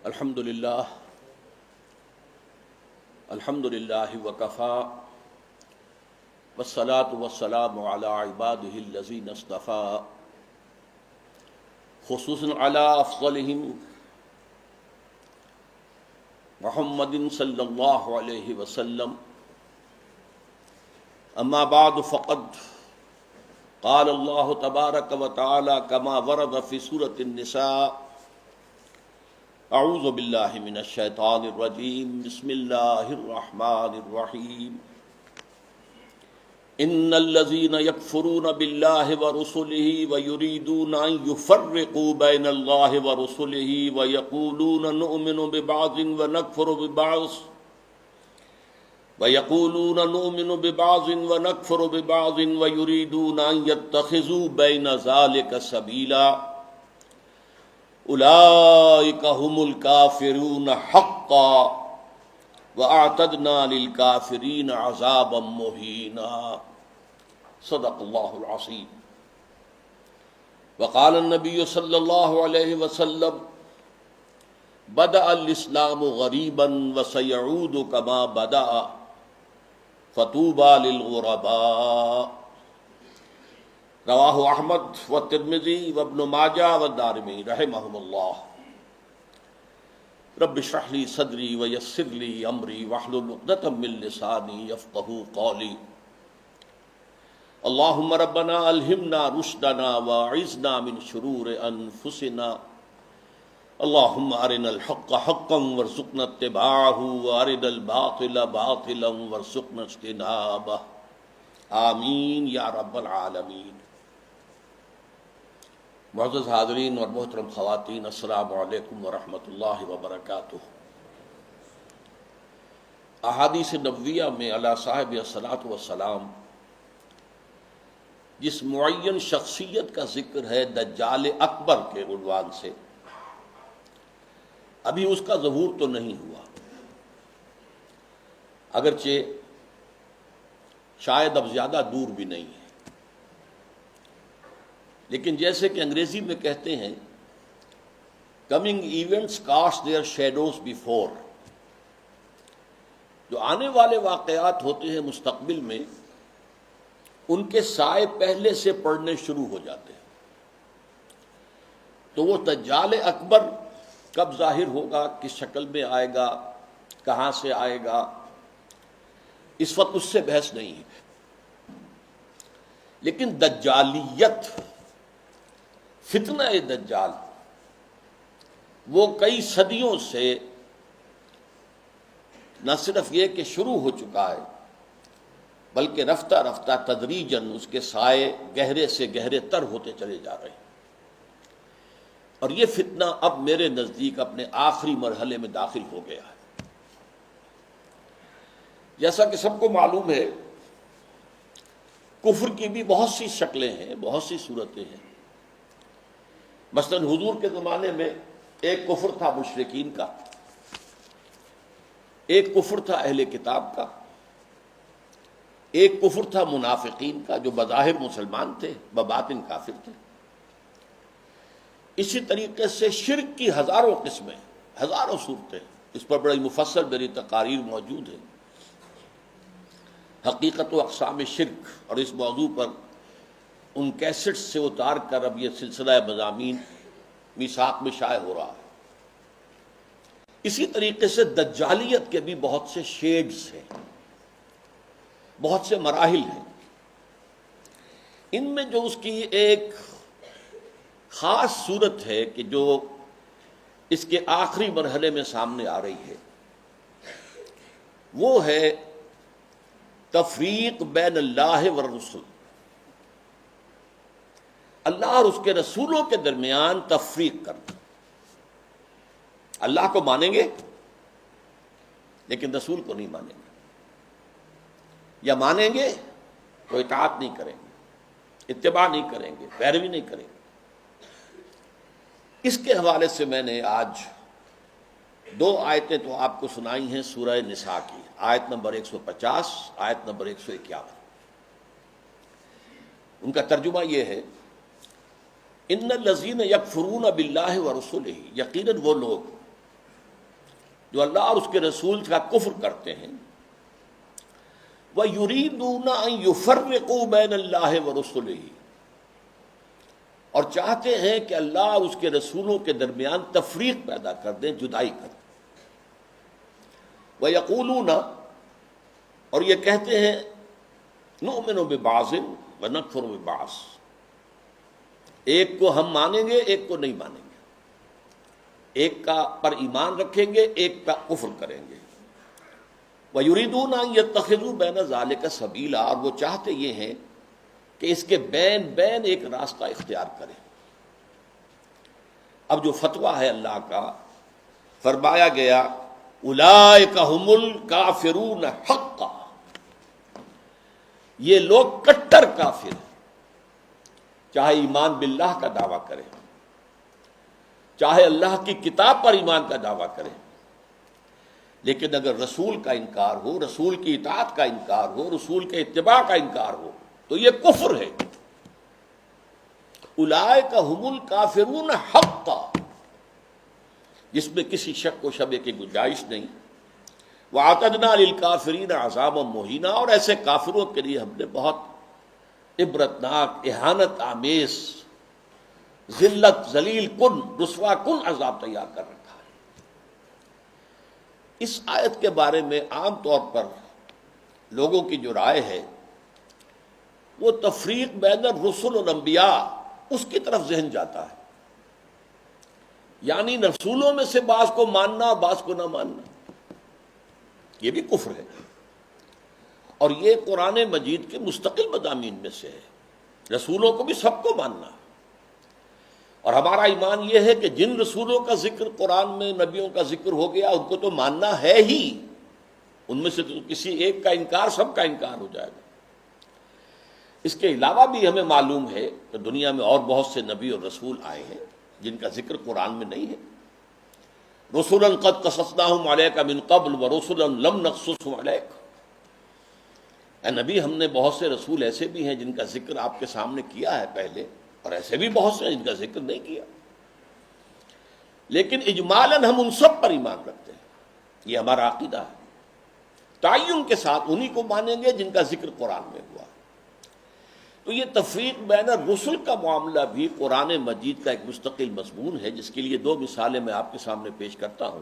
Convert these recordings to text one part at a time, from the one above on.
الحمد للہ وکفی والصلاة والسلام علی عباده الذین اصطفی خصوصاً علی افضلہم محمد صلی اللہ علیہ وسلم. اما بعد فقد قال اللہ تبارک و تعالی کما ورد فی سورۃ النساء. اعوذ باللہ من الشیطان الرجیم. بسم اللہ الرحمن الرحیم. ان الذین یکفرون باللہ ورسلہ ویریدون ان یفرقوا بین اللہ ورسلہ ویقولون نؤمن ببعض ونکفر ببعض ویریدون ان یتخذوا بین ذلک سبیلا اولئک هم الکافرون حقا وَأَعْتَدْنَا لِلْكَافِرِينَ عَذَابًا مُهِينًا. صدق اللہ العظیم. وقال النبی صلی اللہ علیہ وسلم بدأ الاسلام غریبا وسيعود كما بدأ فطوبى للغرباء. رواہ احمد والترمذی وابن ماجہ والدارمی رحمہم اللہ. رب اشرح لی صدری ویسر لی امری واحلل عقدۃ من لسانی یفقہوا قولی. اللہم ربنا الہمنا رشدنا واعذنا من شرور انفسنا. اللہم ارنا الحق حقا وارزقنا اتباعہ وارنا الباطل باطلا وارزقنا اجتنابہ. آمین یا رب العالمین. معزز حاضرین اور محترم خواتین، السلام علیکم ورحمۃ اللہ وبرکاتہ. احادیث نبویہ میں علی صاحب الصلاۃ والسلام جس معین شخصیت کا ذکر ہے دجال اکبر کے عنوان سے، ابھی اس کا ظہور تو نہیں ہوا، اگرچہ شاید اب زیادہ دور بھی نہیں ہے، لیکن جیسے کہ انگریزی میں کہتے ہیں coming events cast their shadows before. جو آنے والے واقعات ہوتے ہیں مستقبل میں، ان کے سائے پہلے سے پڑنے شروع ہو جاتے ہیں. تو وہ دجال اکبر کب ظاہر ہوگا، کس شکل میں آئے گا، کہاں سے آئے گا، اس وقت اس سے بحث نہیں ہے. لیکن دجالیت، فتنہ دجال، وہ کئی صدیوں سے نہ صرف یہ کہ شروع ہو چکا ہے، بلکہ رفتہ رفتہ تدریجاً اس کے سائے گہرے سے گہرے تر ہوتے چلے جا رہے ہیں. اور یہ فتنہ اب میرے نزدیک اپنے آخری مرحلے میں داخل ہو گیا ہے. جیسا کہ سب کو معلوم ہے، کفر کی بھی بہت سی شکلیں ہیں، بہت سی صورتیں ہیں. مثلا حضور کے زمانے میں ایک کفر تھا مشرکین کا، ایک کفر تھا اہل کتاب کا، ایک کفر تھا منافقین کا جو بظاہر مسلمان تھے بباطن کافر تھے. اسی طریقے سے شرک کی ہزاروں قسمیں، ہزاروں صورتیں، اس پر بڑی مفصل میری تقاریر موجود ہیں، حقیقت و اقسام شرک، اور اس موضوع پر ان کیسٹس سے اتار کر اب یہ سلسلہ مضامین میثاق میں شائع ہو رہا ہے. اسی طریقے سے دجالیت کے بھی بہت سے شیڈز ہیں، بہت سے مراحل ہیں. ان میں جو اس کی ایک خاص صورت ہے کہ جو اس کے آخری مرحلے میں سامنے آ رہی ہے، وہ ہے تفریق بین اللہ والرسل. اللہ اور اس کے رسولوں کے درمیان تفریق کرنا. اللہ کو مانیں گے لیکن رسول کو نہیں مانیں گے، یا مانیں گے تو اطاعت نہیں کریں گے، اتباع نہیں کریں گے، پیروی نہیں کریں گے. اس کے حوالے سے میں نے آج دو آیتیں تو آپ کو سنائی ہیں سورہ نساء کی، آیت نمبر 150، آیت نمبر 151. ان کا ترجمہ یہ ہے، ان الذین یکفرون باللہ ورسلہ، یقیناً وہ لوگ جو اللہ اور اس کے رسول کا کفر کرتے ہیں، وَيُرِيدُونَ أَن يُفَرِّقُوا بَيْنَ اللَّهِ وَرُسُلِهِ، اور چاہتے ہیں کہ اللہ اور اس کے رسولوں کے درمیان تفریق پیدا کر دیں، جدائی کر دیں۔ وَيَقُولُونَ، اور یہ کہتے ہیں، نُؤْمِنُ بِبَعْضٍ وَنَكْفُرُ بِبَعْضٍ، ایک کو ہم مانیں گے ایک کو نہیں مانیں گے، ایک کا پر ایمان رکھیں گے ایک کا کفر کریں گے۔ وَيُرِيدُونَ أَن يَتَّخِذُوا بَيْنَ ذَلِكَ سَبِيلًا، اور وہ چاہتے یہ ہیں کہ اس کے بین ایک راستہ اختیار کریں۔ اب جو فتویٰ ہے اللہ کا، فرمایا گیا اولئک ھم الکافرون حقا، یہ لوگ کٹر کافر ہیں، چاہے ایمان باللہ کا دعویٰ کریں، چاہے اللہ کی کتاب پر ایمان کا دعویٰ کریں، لیکن اگر رسول کا انکار ہو، رسول کی اطاعت کا انکار ہو، رسول کے اتباع کا انکار ہو تو یہ کفر ہے۔ اولئک ھم الکافرون حقا، جس میں کسی شک و شبہ کی گنجائش نہیں۔ وَأَعْتَدْنَا لِلْكَافِرِينَ عَذَابًا مُهِينًا، اور ایسے کافروں کے لیے ہم نے بہت عبرتناک، اہانت آمیز، ذلت، ذلیل کن، رسوا کن عذاب تیار کر رکھا ہے۔ اس آیت کے بارے میں عام طور پر لوگوں کی جو رائے ہے وہ تفریق بین الرسل والانبیاء، اس کی طرف ذہن جاتا ہے، یعنی رسولوں میں سے بعض کو ماننا بعض کو نہ ماننا، یہ بھی کفر ہے، اور یہ قرآن مجید کے مستقل مضامین میں سے ہے۔ رسولوں کو بھی سب کو ماننا، اور ہمارا ایمان یہ ہے کہ جن رسولوں کا ذکر قرآن میں، نبیوں کا ذکر ہو گیا، ان کو تو ماننا ہے ہی، ان میں سے تو کسی ایک کا انکار سب کا انکار ہو جائے گا۔ اس کے علاوہ بھی ہمیں معلوم ہے کہ دنیا میں اور بہت سے نبی اور رسول آئے ہیں جن کا ذکر قرآن میں نہیں ہے۔ رسولا قد قصصناہم علیک من قبل ورسلا لم نقصصہم علیک، اے نبی ہم نے بہت سے رسول ایسے بھی ہیں جن کا ذکر آپ کے سامنے کیا ہے پہلے، اور ایسے بھی بہت سے ہیں جن کا ذکر نہیں کیا، لیکن اجمالاً ہم ان سب پر ایمان رکھتے ہیں، یہ ہمارا عقیدہ ہے۔ تعین کے ساتھ انہی کو مانیں گے جن کا ذکر قرآن میں ہوا۔ تو یہ تفریق بین الرسل کا معاملہ بھی قرآن مجید کا ایک مستقل مضمون ہے، جس کے لیے دو مثالیں میں آپ کے سامنے پیش کرتا ہوں۔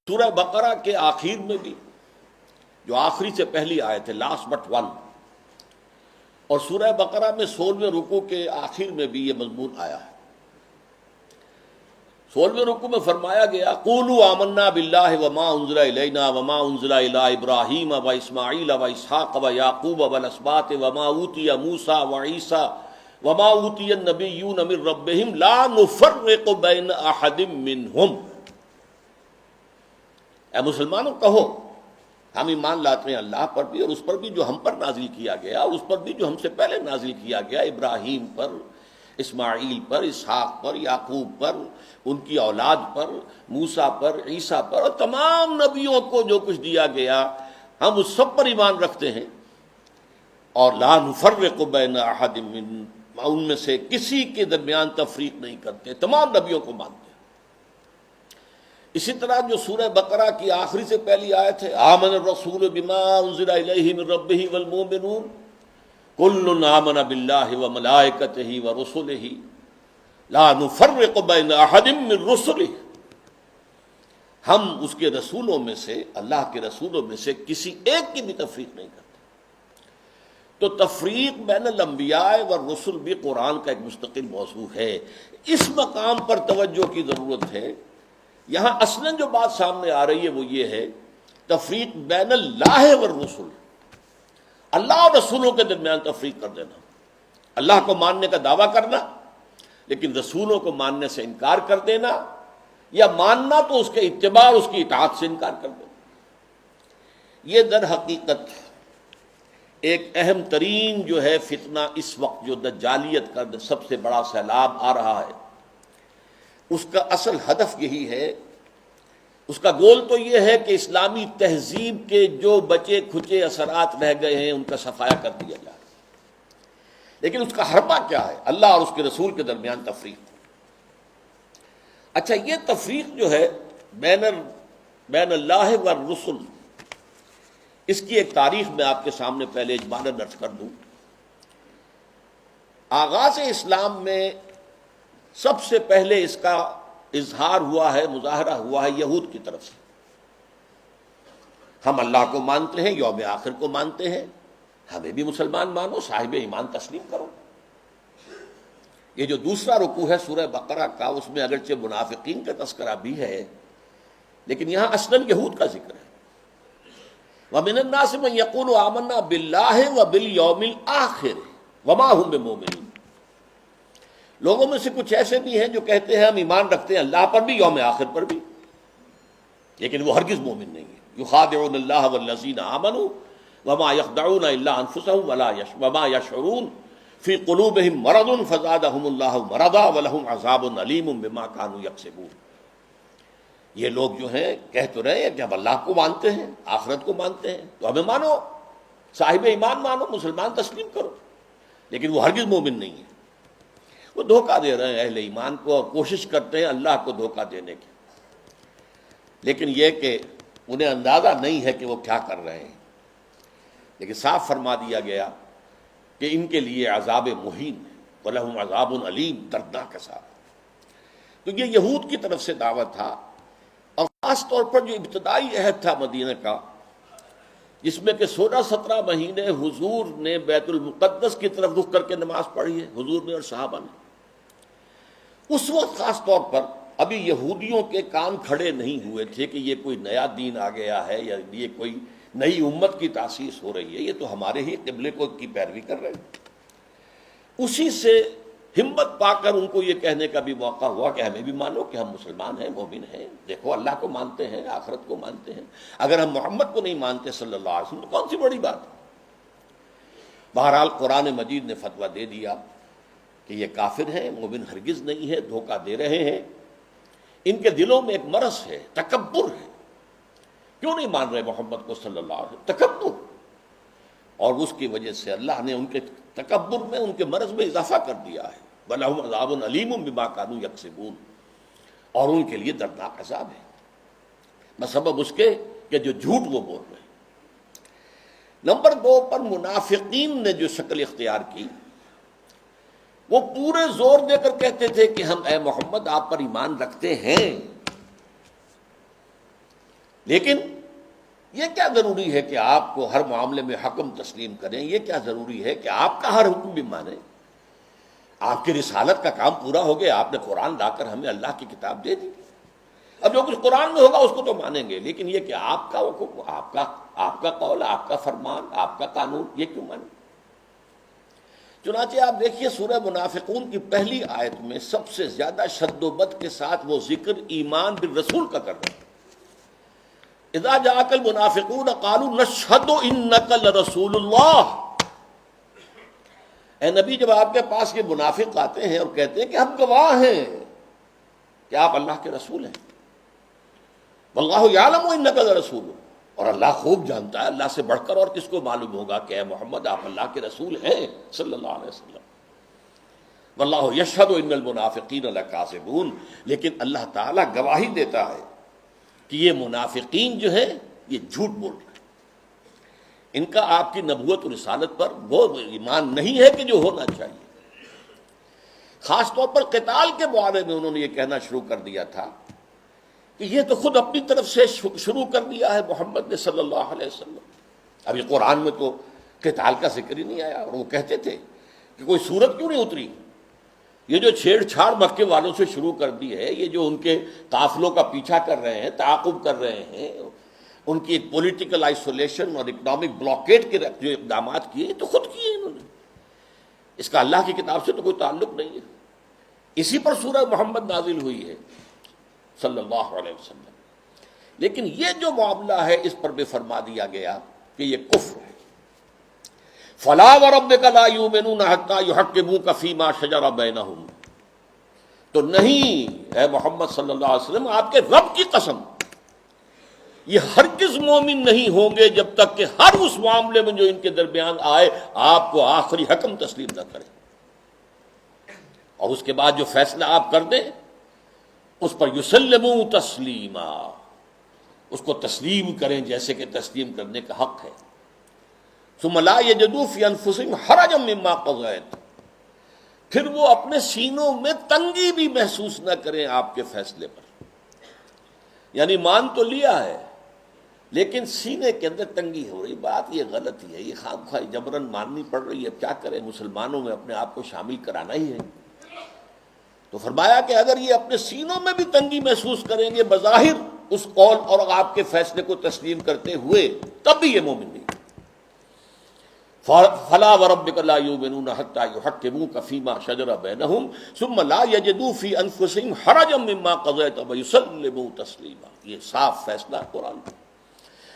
سورہ بقرہ کے آخر میں بھی، جو آخری سے پہلی آیت ہے، لاسٹ بٹ ون، اور سورہ بقرہ میں 16ویں رکوع کے آخر میں بھی یہ مضمون آیا ہے۔ 16ویں رکوع میں فرمایا گیا قولوا آمنا باللہ وما انزل الینا وما انزل الی ابراہیم واسماعیل واسحاق ویعقوب والاسباط وما اوتی موسیٰ وعیسیٰ وما اوتی النبیون من ربہم لا نفرق بین احد منہم۔ اے مسلمانوں کہو ہم ایمان لاتے ہیں اللہ پر بھی، اور اس پر بھی جو ہم پر نازل کیا گیا، اور اس پر بھی جو ہم سے پہلے نازل کیا گیا، ابراہیم پر، اسماعیل پر، اسحاق پر، یعقوب پر، ان کی اولاد پر، موسیٰ پر، عیسیٰ پر، اور تمام نبیوں کو جو کچھ دیا گیا ہم اس سب پر ایمان رکھتے ہیں، اور لا نفرق بین احد من، ان میں سے کسی کے درمیان تفریق نہیں کرتے، تمام نبیوں کو مانتے ہیں۔ اسی طرح جو سورہ بقرہ کی آخری سے پہلی آیت ہے آمن الرسول بما انزل الیہ من ربہ والمؤمنون کل آمن باللہ وملائکتہ ورسلہ لا نفرق بین احد من رسلہ، ہم اس کے رسولوں میں سے، اللہ کے رسولوں میں سے کسی ایک کی بھی تفریق نہیں کرتے۔ تو تفریق بین الانبیاء والرسل بھی قرآن کا ایک مستقل موضوع ہے۔ اس مقام پر توجہ کی ضرورت ہے۔ یہاں اصلاً جو بات سامنے آ رہی ہے وہ یہ ہے تفریق بین اللہ والرسل، اللہ اور رسولوں کے درمیان تفریق کر دینا، اللہ کو ماننے کا دعویٰ کرنا لیکن رسولوں کو ماننے سے انکار کر دینا، یا ماننا تو اس کے اتباع اور اس کی اطاعت سے انکار کر دینا۔ یہ در حقیقت ایک اہم ترین جو ہے فتنہ اس وقت جو دجالیت کا سب سے بڑا سیلاب آ رہا ہے، اس کا اصل ہدف یہی ہے، اس کا گول تو یہ ہے کہ اسلامی تہذیب کے جو بچے کھچے اثرات رہ گئے ہیں ان کا صفایا کر دیا جائے، لیکن اس کا حربہ کیا ہے؟ اللہ اور اس کے رسول کے درمیان تفریق۔ اچھا، یہ تفریق جو ہے بین اللہ والرسل، اس کی ایک تاریخ میں آپ کے سامنے پہلے اجمالاً درج کر دوں۔ آغاز اسلام میں سب سے پہلے اس کا اظہار ہوا ہے، مظاہرہ ہوا ہے یہود کی طرف سے۔ ہم اللہ کو مانتے ہیں، یوم آخر کو مانتے ہیں، ہمیں بھی مسلمان مانو، صاحب ایمان تسلیم کرو۔ یہ جو دوسرا رکوع ہے سورہ بقرہ کا، اس میں اگرچہ منافقین کا تذکرہ بھی ہے، لیکن یہاں اصلاً یہود کا ذکر ہے۔ وَمِنَ النَّاسِ مَن يَقُولُ آمَنَّا بِاللَّهِ وَبِالْيَوْمِ الْآخِرِ وَمَا هُم بِمُؤْمِنِينَ، لوگوں میں سے کچھ ایسے بھی ہیں جو کہتے ہیں ہم ایمان رکھتے ہیں اللہ پر بھی، یوم آخر پر بھی، لیکن وہ ہرگز مومن نہیں ہے۔ یخادعون اللہ والذین آمنوا وما یخدعون الا انفسهم وما یشعرون فی قلوبہم مرض فزادہم اللہ مرضا ولہم عذاب علیم بما کانوا یکسبون۔ یہ لوگ جو ہیں کہہ تو رہے ہیں کہ ہم اللہ کو مانتے ہیں، آخرت کو مانتے ہیں، تو ہمیں مانو، صاحب ایمان مانو، مسلمان تسلیم کرو، لیکن وہ ہرگز مومن نہیں ہے۔ وہ دھوکہ دے رہے ہیں اہل ایمان کو، اور کوشش کرتے ہیں اللہ کو دھوکہ دینے کی، لیکن یہ کہ انہیں اندازہ نہیں ہے کہ وہ کیا کر رہے ہیں۔ لیکن صاف فرما دیا گیا کہ ان کے لیے عذاب مہین ہے، وَلَهُمْ عَذَابٌ عَلِيمٌ، دردناک عذاب۔ تو یہ یہود کی طرف سے دعوت تھا، اور خاص طور پر جو ابتدائی عہد تھا مدینہ کا، جس میں کہ 16-17 مہینے حضور نے بیت المقدس کی طرف رخ کر کے نماز پڑھی ہے، حضور نے اور صحابہ نے۔ اس وقت خاص طور پر ابھی یہودیوں کے کان کھڑے نہیں ہوئے تھے کہ یہ کوئی نیا دین آ گیا ہے، یا یہ کوئی نئی امت کی تاسیس ہو رہی ہے، یہ تو ہمارے ہی قبلے کو کی پیروی کر رہے ہیں۔ اسی سے ہمت پا کر ان کو یہ کہنے کا بھی موقع ہوا کہ ہمیں بھی مانو کہ ہم مسلمان ہیں، مومن ہیں، دیکھو اللہ کو مانتے ہیں، آخرت کو مانتے ہیں، اگر ہم محمد کو نہیں مانتے صلی اللہ علیہ وسلم تو کون سی بڑی بات ہے۔ بہرحال قرآن مجید نے فتویٰ دے دیا کہ یہ کافر ہیں، مومن ہرگز نہیں ہے، دھوکہ دے رہے ہیں، ان کے دلوں میں ایک مرض ہے، تکبر ہے۔ کیوں نہیں مان رہے محمد کو صلی اللہ علیہ وسلم؟ تکبر، اور اس کی وجہ سے اللہ نے ان کے تکبر میں، ان کے مرض میں اضافہ کر دیا ہے۔ وَلَهُمْ عَذَابٌ عَلِيمٌ بِمَا كَانُوا يَكْسِبُونَ، اور ان کے لیے دردناک عذاب ہے بسبب اس کے کہ جو جھوٹ وہ بول رہے ہیں۔ نمبر 2 پر منافقین نے جو شکل اختیار کی، وہ پورے زور دے کر کہتے تھے کہ ہم اے محمد آپ پر ایمان رکھتے ہیں، لیکن یہ کیا ضروری ہے کہ آپ کو ہر معاملے میں حکم تسلیم کریں؟ یہ کیا ضروری ہے کہ آپ کا ہر حکم بھی مانیں؟ آپ کی رسالت کا کام پورا ہو گیا، آپ نے قرآن لا کر ہمیں اللہ کی کتاب دے دی، اب جو کچھ قرآن میں ہوگا اس کو تو مانیں گے، لیکن یہ کہ آپ کا حکم، آپ کا قول، آپ کا فرمان، آپ کا قانون، یہ کیوں مانیں؟ چنانچہ آپ دیکھیے سورہ منافقون کی پہلی آیت میں سب سے زیادہ شد و بد کے ساتھ وہ ذکر ایمان بالرسول کا کر رہے ہیں۔ اذا جاءك المنافقون قالوا نشهد انك لرسول اللہ، اے نبی جب آپ کے پاس یہ منافق آتے ہیں اور کہتے ہیں کہ ہم گواہ ہیں کہ آپ اللہ کے رسول ہیں، واللہ یعلم انک لرسول، اور اللہ خوب جانتا ہے، اللہ سے بڑھ کر اور کس کو معلوم ہوگا کہ اے محمد آپ اللہ کے رسول ہیں صلی اللہ علیہ وسلم۔ واللہ یشہد ان المنافقین لکاذبون، لیکن اللہ تعالیٰ گواہی دیتا ہے کہ یہ منافقین جو ہیں یہ جھوٹ بول رہے ہیں، ان کا آپ کی نبوت و رسالت پر وہ ایمان نہیں ہے کہ جو ہونا چاہیے۔ خاص طور پر قتال کے بارے میں انہوں نے یہ کہنا شروع کر دیا تھا کہ یہ تو خود اپنی طرف سے شروع کر دیا ہے محمد نے صلی اللہ علیہ وسلم۔ ابھی قرآن میں تو قتال کا ذکر ہی نہیں آیا، اور وہ کہتے تھے کہ کوئی صورت کیوں نہیں اتری؟ یہ جو چھیڑ چھاڑ مکے والوں سے شروع کر دی ہے، یہ جو ان کے قافلوں کا پیچھا کر رہے ہیں، تعاقب کر رہے ہیں، ان کی ایک پولیٹیکل آئسولیشن اور اکنامک بلاکیٹ کے جو اقدامات کیے تو خود کیے انہوں نے، اس کا اللہ کی کتاب سے تو کوئی تعلق نہیں ہے۔ اسی پر سورہ محمد نازل ہوئی ہے صلی اللہ علیہ وسلم، لیکن یہ جو معاملہ ہے اس پر بھی فرما دیا گیا کہ یہ کفر ہے۔ فَلَا وَرَبِّكَ لَا يُؤْمِنُونَ حَتَّىٰ يُحَكِّمُوكَ فِي مَا شَجَرَ بَيْنَهُمْ، تو نہیں اے محمد صلی اللہ علیہ وسلم، آپ کے رب کی قسم، یہ ہرگز مومن نہیں ہوں گے جب تک کہ ہر اس معاملے میں جو ان کے درمیان آئے آپ کو آخری حکم تسلیم نہ کریں، اور اس کے بعد جو فیصلہ آپ کر دیں اس پر یسلموا تسلیما، اس کو تسلیم کریں جیسے کہ تسلیم کرنے کا حق ہے۔ ثم لا یجدوا فی انفسہم حرجا مما قضیت، پھر وہ اپنے سینوں میں تنگی بھی محسوس نہ کریں آپ کے فیصلے پر، یعنی مان تو لیا ہے لیکن سینے کے اندر تنگی ہو رہی، بات یہ غلط ہی ہے، یہ خام خواہ جبرن ماننی پڑ رہی ہے، اب کیا کریں، مسلمانوں میں اپنے آپ کو شامل کرانا ہی ہے۔ تو فرمایا کہ اگر یہ اپنے سینوں میں بھی تنگی محسوس کریں گے بظاہر اس قول اور آپ کے فیصلے کو تسلیم کرتے ہوئے، تب بھی یہ مومن نہیں۔ فلا وربک لا یؤمنون حتی یحکموک فیما شجر بینہم ثم لا یجدوا فی انفسہم حرجا مما قضیت ویسلموا تسلیما، یہ صاف فیصلہ قرآن کا۔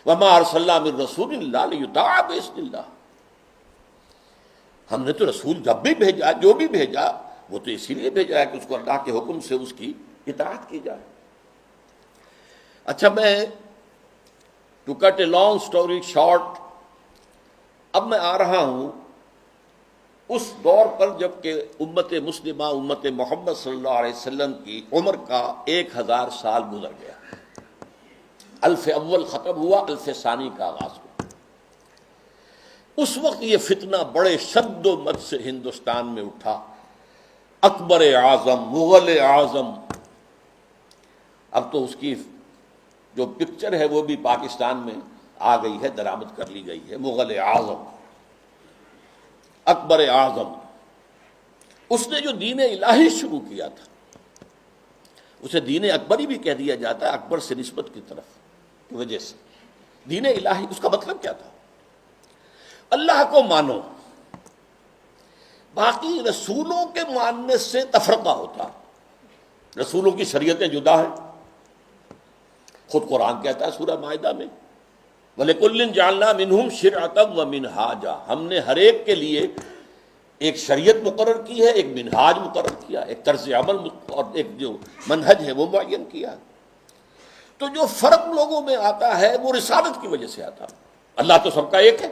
وما ارسلنا من رسول الا لیطاع باذن اللہ، ہم نے تو رسول جب بھی بھیجا، جو بھی بھیجا، وہ تو اسی لیے بھیجا ہے کہ اس کو اللہ کے حکم سے اس کی اطاعت کی جائے۔ اچھا، میں to cut a long story short, اب میں آ رہا ہوں اس دور پر جب کہ امت مسلمہ، امت محمد صلی اللہ علیہ وسلم کی عمر کا 1000 سال گزر گیا، الف اول ختم ہوا، الف ثانی کا آغاز ہوا۔ اس وقت یہ فتنہ بڑے شد و مد سے ہندوستان میں اٹھا، اکبر اعظم، مغل اعظم، اب تو اس کی جو پکچر ہے وہ بھی پاکستان میں آ گئی ہے، درآمد کر لی گئی ہے، مغل اعظم، اکبر اعظم۔ اس نے جو دین الہی شروع کیا تھا، اسے دین اکبری بھی کہہ دیا جاتا ہے، اکبر سے نسبت کی طرف کی وجہ سے۔ دین الہی اس کا مطلب کیا تھا؟ اللہ کو مانو، باقی رسولوں کے ماننے سے تفرقہ ہوتا، رسولوں کی شریعتیں جدا ہیں، خود قرآن کہتا ہے سورہ مائدہ میں وَلِكُلٍّ جَعَلْنَا مِنْهُمْ شِرْعَةً وَمِنْهَاجًا، ہم نے ہر ایک کے لیے ایک شریعت مقرر کی ہے، ایک منہاج مقرر کیا، ایک طرز عمل اور ایک جو منہج ہے وہ معین کیا۔ تو جو فرق لوگوں میں آتا ہے وہ رسالت کی وجہ سے آتا، اللہ تو سب کا ایک ہے،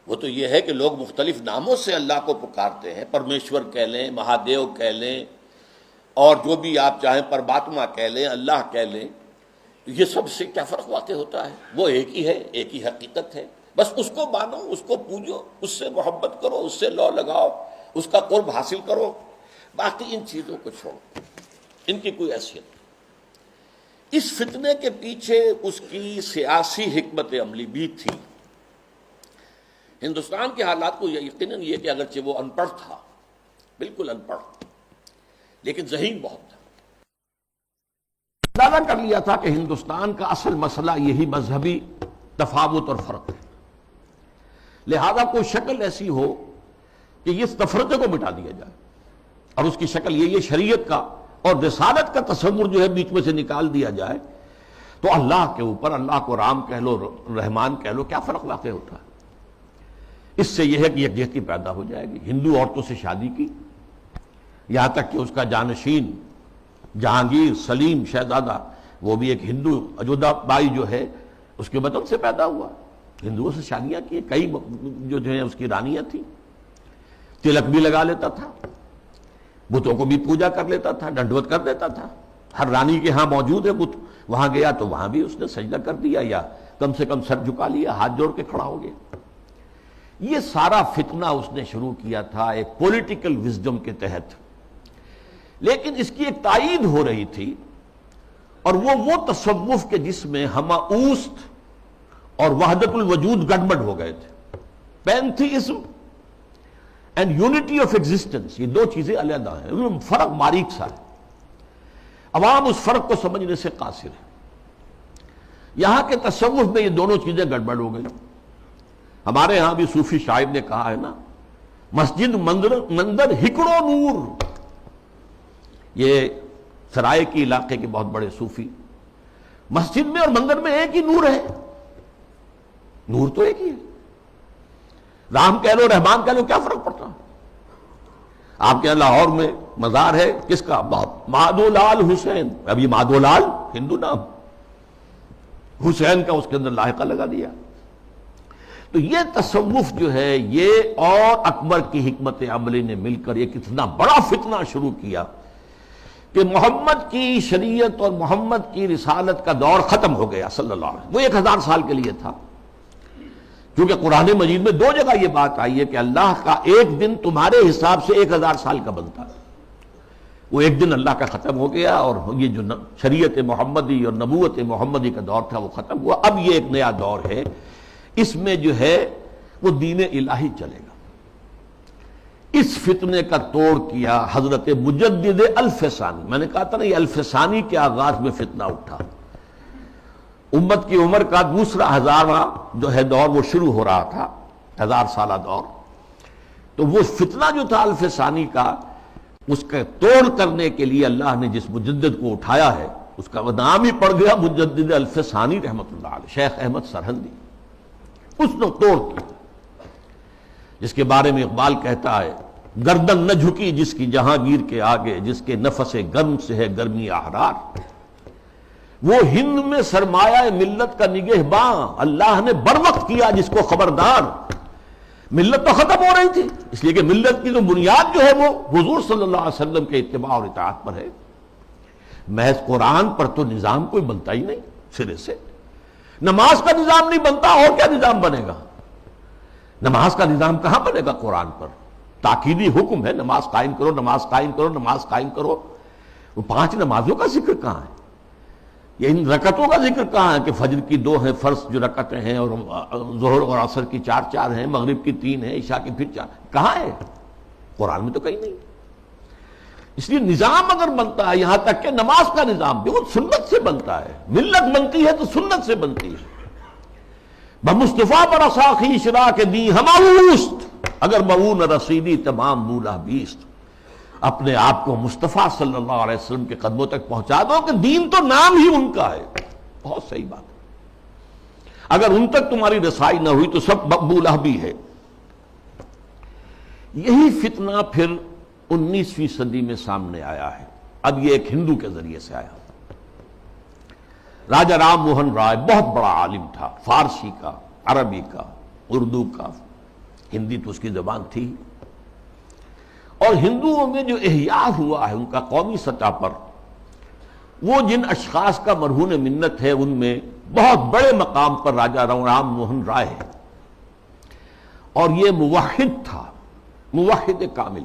وہ تو یہ ہے کہ لوگ مختلف ناموں سے اللہ کو پکارتے ہیں، پرمیشور کہہ لیں، مہادیو کہہ لیں، اور جو بھی آپ چاہیں پرماتما کہہ لیں، اللہ کہہ لیں، یہ سب سے کیا فرق واقع ہوتا ہے؟ وہ ایک ہی ہے، ایک ہی حقیقت ہے، بس اس کو مانو، اس کو پوجو، اس سے محبت کرو، اس سے لو لگاؤ، اس کا قرب حاصل کرو، باقی ان چیزوں کو چھوڑو، ان کی کوئی حیثیت نہیں۔ اس فتنے کے پیچھے اس کی سیاسی حکمت عملی بھی تھی۔ ہندوستان کے حالات کو یقیناً یہ کہ اگرچہ وہ ان پڑھ تھا، بالکل ان پڑھ، لیکن ذہین بہت تھا، اندازہ کر لیا تھا کہ ہندوستان کا اصل مسئلہ یہی مذہبی تفاوت اور فرق ہے، لہذا کوئی شکل ایسی ہو کہ اس تفرقے کو مٹا دیا جائے، اور اس کی شکل یہ شریعت کا اور رسالت کا تصور جو ہے بیچ میں سے نکال دیا جائے، تو اللہ کے اوپر، اللہ کو رام کہہ لو، رحمان کہہ لو، کیا فرق واقع ہوتا ہے؟ اس سے یہ ہے کہ یکجہتی پیدا ہو جائے گی۔ ہندو عورتوں سے شادی کی، یہاں تک کہ اس کا جانشین جہانگیر سلیم شہزادہ، وہ بھی ایک ہندو، اجودھا بائی جو ہے اس کے بدن سے پیدا ہوا، ہندوؤں سے شادیاں کی، کئی جو ہیں اس کی رانیاں تھیں، تلک بھی لگا لیتا تھا، بتوں کو بھی پوجا کر لیتا تھا، ڈنڈوت کر دیتا تھا، ہر رانی کے ہاں موجود ہے بت، وہاں گیا تو وہاں بھی اس نے سجدہ کر دیا، یا کم سے کم سر جھکا لیا، ہاتھ جوڑ کے کھڑا ہو گیا۔ یہ سارا فتنہ اس نے شروع کیا تھا ایک پولیٹیکل وزڈم کے تحت، لیکن اس کی ایک تائید ہو رہی تھی، اور وہ تصوف کے جس میں ہمہ اوست اور وحدت الوجود گڑبڑ ہو گئے تھے، pantheism and unity of existence, یہ دو چیزیں علیحدہ ہیں، ان میں فرق باریک سا ہے، عوام اس فرق کو سمجھنے سے قاصر ہے۔ یہاں کے تصوف میں یہ دونوں چیزیں گڑبڑ ہو گئی۔ ہمارے ہاں بھی صوفی شاعر نے کہا ہے نا، مسجد مندر ہکڑو نور، یہ سرائے کی علاقے کے بہت بڑے صوفی، مسجد میں اور مندر میں ایک ہی نور ہے، نور تو ایک ہی ہے، رام کہہ لو، رحمان کہہ لو، کیا فرق پڑتا؟ آپ کے یہاں لاہور میں مزار ہے کس کا؟ مادھو لال حسین، اب یہ مادھو لال ہندو نام، حسین کا اس کے اندر لاحقہ لگا دیا۔ تو یہ تصوف جو ہے، یہ اور اکبر کی حکمت عملی نے مل کر ایک اتنا بڑا فتنہ شروع کیا کہ محمد کی شریعت اور محمد کی رسالت کا دور ختم ہو گیا صلی اللہ علیہ وسلم. وہ 1000 سال کے لیے تھا، کیونکہ قرآن مجید میں 2 جگہ یہ بات آئی ہے کہ اللہ کا ایک دن تمہارے حساب سے 1000 سال کا بنتا ہے. وہ ایک دن اللہ کا ختم ہو گیا اور یہ جو شریعت محمدی اور نبوت محمدی کا دور تھا وہ ختم ہوا. اب یہ ایک نیا دور ہے، اس میں جو ہے وہ دین الہی چلے گا. اس فتنے کا توڑ کیا حضرت مجدد الف ثانی. میں نے کہا تھا نا یہ الف ثانی کے آغاز میں فتنہ اٹھا. امت کی عمر کا دوسرا 1000واں جو ہے دور وہ شروع ہو رہا تھا، 1000 سالہ دور. تو وہ فتنہ جو تھا الف ثانی کا، اس کا توڑ کرنے کے لیے اللہ نے جس مجدد کو اٹھایا ہے اس کا نام ہی پڑ گیا مجدد الف ثانی رحمۃ اللہ علیہ، شیخ احمد سرہندی. اس نے توڑ کیا، جس کے بارے میں اقبال کہتا ہے گردن نہ جھکی جس کی جہانگیر کے آگے، جس کے نفس گرم سے ہے گرمی احرار. وہ ہند میں سرمایہ ملت کا نگہباں، اللہ نے بر وقت کیا جس کو خبردار. ملت تو ختم ہو رہی تھی، اس لیے کہ ملت کی تو بنیاد جو ہے وہ حضور صلی اللہ علیہ وسلم کے اتباع اور اطاعت پر ہے. محض قرآن پر تو نظام کوئی بنتا ہی نہیں سرے سے. نماز کا نظام نہیں بنتا، اور کیا نظام بنے گا؟ نماز کا نظام کہاں بنے گا قرآن پر؟ تاکیدی حکم ہے نماز قائم کرو، نماز قائم کرو، نماز قائم کرو. وہ 5 نمازوں کا ذکر کہاں ہے؟ یہ ان رکعتوں کا ذکر کہاں ہے کہ فجر کی 2 ہیں فرض جو رکعتیں ہیں، اور ظہر اور عصر کی 4 ہیں، مغرب کی 3 ہیں، عشاء کی پھر 4. کہاں ہے؟ قرآن میں تو کہیں نہیں. اس لیے نظام اگر بنتا ہے، یہاں تک کہ نماز کا نظام بھی وہ سنت سے بنتا ہے. ملت بنتی ہے تو سنت سے بنتی ہے. بمصطفیٰ پر اساخی شرا کے دی ہماوست، اگر مؤون رسیدی تمام بولا بیست. اپنے آپ کو مصطفیٰ صلی اللہ علیہ وسلم کے قدموں تک پہنچا دو کہ دین تو نام ہی ان کا ہے. بہت صحیح بات ہے. اگر ان تک تمہاری رسائی نہ ہوئی تو سب مقبولہ بھی ہے. یہی فتنہ پھر 19ویں صدی میں سامنے آیا ہے. اب یہ ایک ہندو کے ذریعے سے آیا. راجہ رام موہن رائے بہت بڑا عالم تھا، فارسی کا، عربی کا، اردو کا، ہندی تو اس کی زبان تھی. اور ہندوؤں میں جو احیاء ہوا ہے ان کا قومی سطح پر، وہ جن اشخاص کا مرہون منت ہے ان میں بہت بڑے مقام پر راجہ رام موہن رائے ہے. اور یہ موحد تھا، موحد کامل.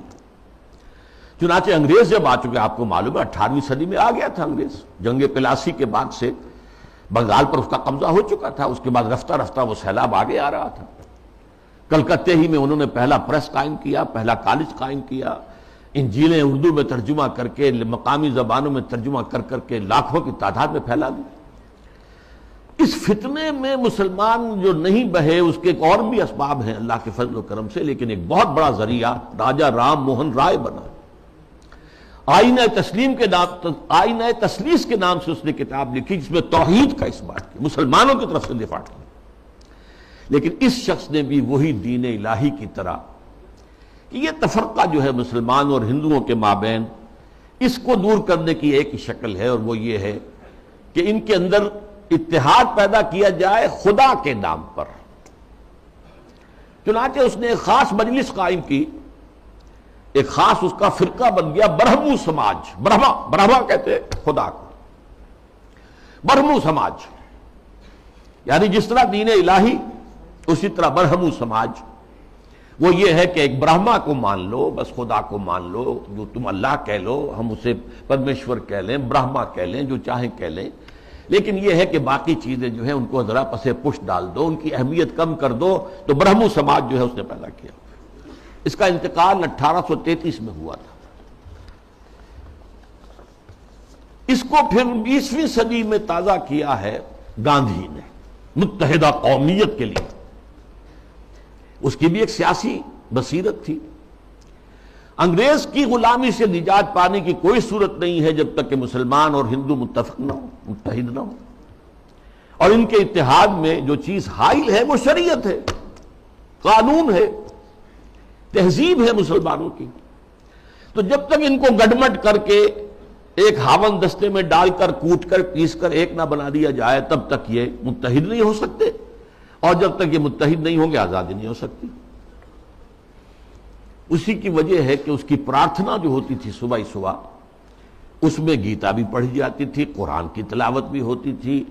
چنانچہ انگریز جب آ چکے، آپ کو معلوم ہے 18ویں صدی میں آ گیا تھا انگریز. جنگ پلاسی کے بعد سے بنگال پر اس کا قبضہ ہو چکا تھا. اس کے بعد رفتہ رفتہ وہ سیلاب آگے آ رہا تھا. کلکتے ہی میں انہوں نے پہلا پریس قائم کیا، پہلا کالج قائم کیا. انجیلیں اردو میں ترجمہ کر کے، مقامی زبانوں میں ترجمہ کر کر کے لاکھوں کی تعداد میں پھیلا دی. اس فتنے میں مسلمان جو نہیں بہے اس کے ایک اور بھی اسباب ہیں اللہ کے فضل و کرم سے، لیکن ایک بہت بڑا ذریعہ راجہ رام موہن رائے بنا. آئینہ تسلیم کے نام، آئینہ تسلیس کے نام سے اس نے کتاب لکھی جس میں توحید کا اس بات کی، مسلمانوں کی طرف سے دفاع کی. لیکن اس شخص نے بھی وہی دین الہی کی طرح کہ یہ تفرقہ جو ہے مسلمان اور ہندوؤں کے مابین، اس کو دور کرنے کی ایک ہی شکل ہے، اور وہ یہ ہے کہ ان کے اندر اتحاد پیدا کیا جائے خدا کے نام پر. چنانچہ اس نے ایک خاص مجلس قائم کی، ایک خاص اس کا فرقہ بن گیا برہمو سماج. برہما کہتے ہیں خدا کو. برہمو سماج یعنی جس طرح دین الہی اسی طرح برہمو سماج. وہ یہ ہے کہ ایک برہما کو مان لو، بس خدا کو مان لو، جو تم اللہ کہہ لو، ہم اسے پرمیشور کہہ لیں، برہما کہہ لیں، جو چاہیں کہہ لیں. لیکن یہ ہے کہ باقی چیزیں جو ہیں ان کو ذرا پسے پش ڈال دو، ان کی اہمیت کم کر دو. تو برہمو سماج جو ہے اس نے پیدا کیا. اس کا انتقال 1833 میں ہوا تھا. اس کو پھر 20ویں صدی میں تازہ کیا ہے گاندھی نے متحدہ قومیت کے لیے. اس کی بھی ایک سیاسی بصیرت تھی. انگریز کی غلامی سے نجات پانے کی کوئی صورت نہیں ہے جب تک کہ مسلمان اور ہندو متفق نہ ہو، متحد نہ ہو. اور ان کے اتحاد میں جو چیز حائل ہے وہ شریعت ہے، قانون ہے، تہذیب ہے مسلمانوں کی. تو جب تک ان کو گڈمٹ کر کے ایک ہاون دستے میں ڈال کر کوٹ کر پیس کر ایک نہ بنا دیا جائے تب تک یہ متحد نہیں ہو سکتے، اور جب تک یہ متحد نہیں ہوں گے آزادی نہیں ہو سکتی. اسی کی وجہ ہے کہ اس کی پرارتھنا جو ہوتی تھی صبح ہی صبح اس میں گیتا بھی پڑھی جاتی تھی، قرآن کی تلاوت بھی ہوتی تھی،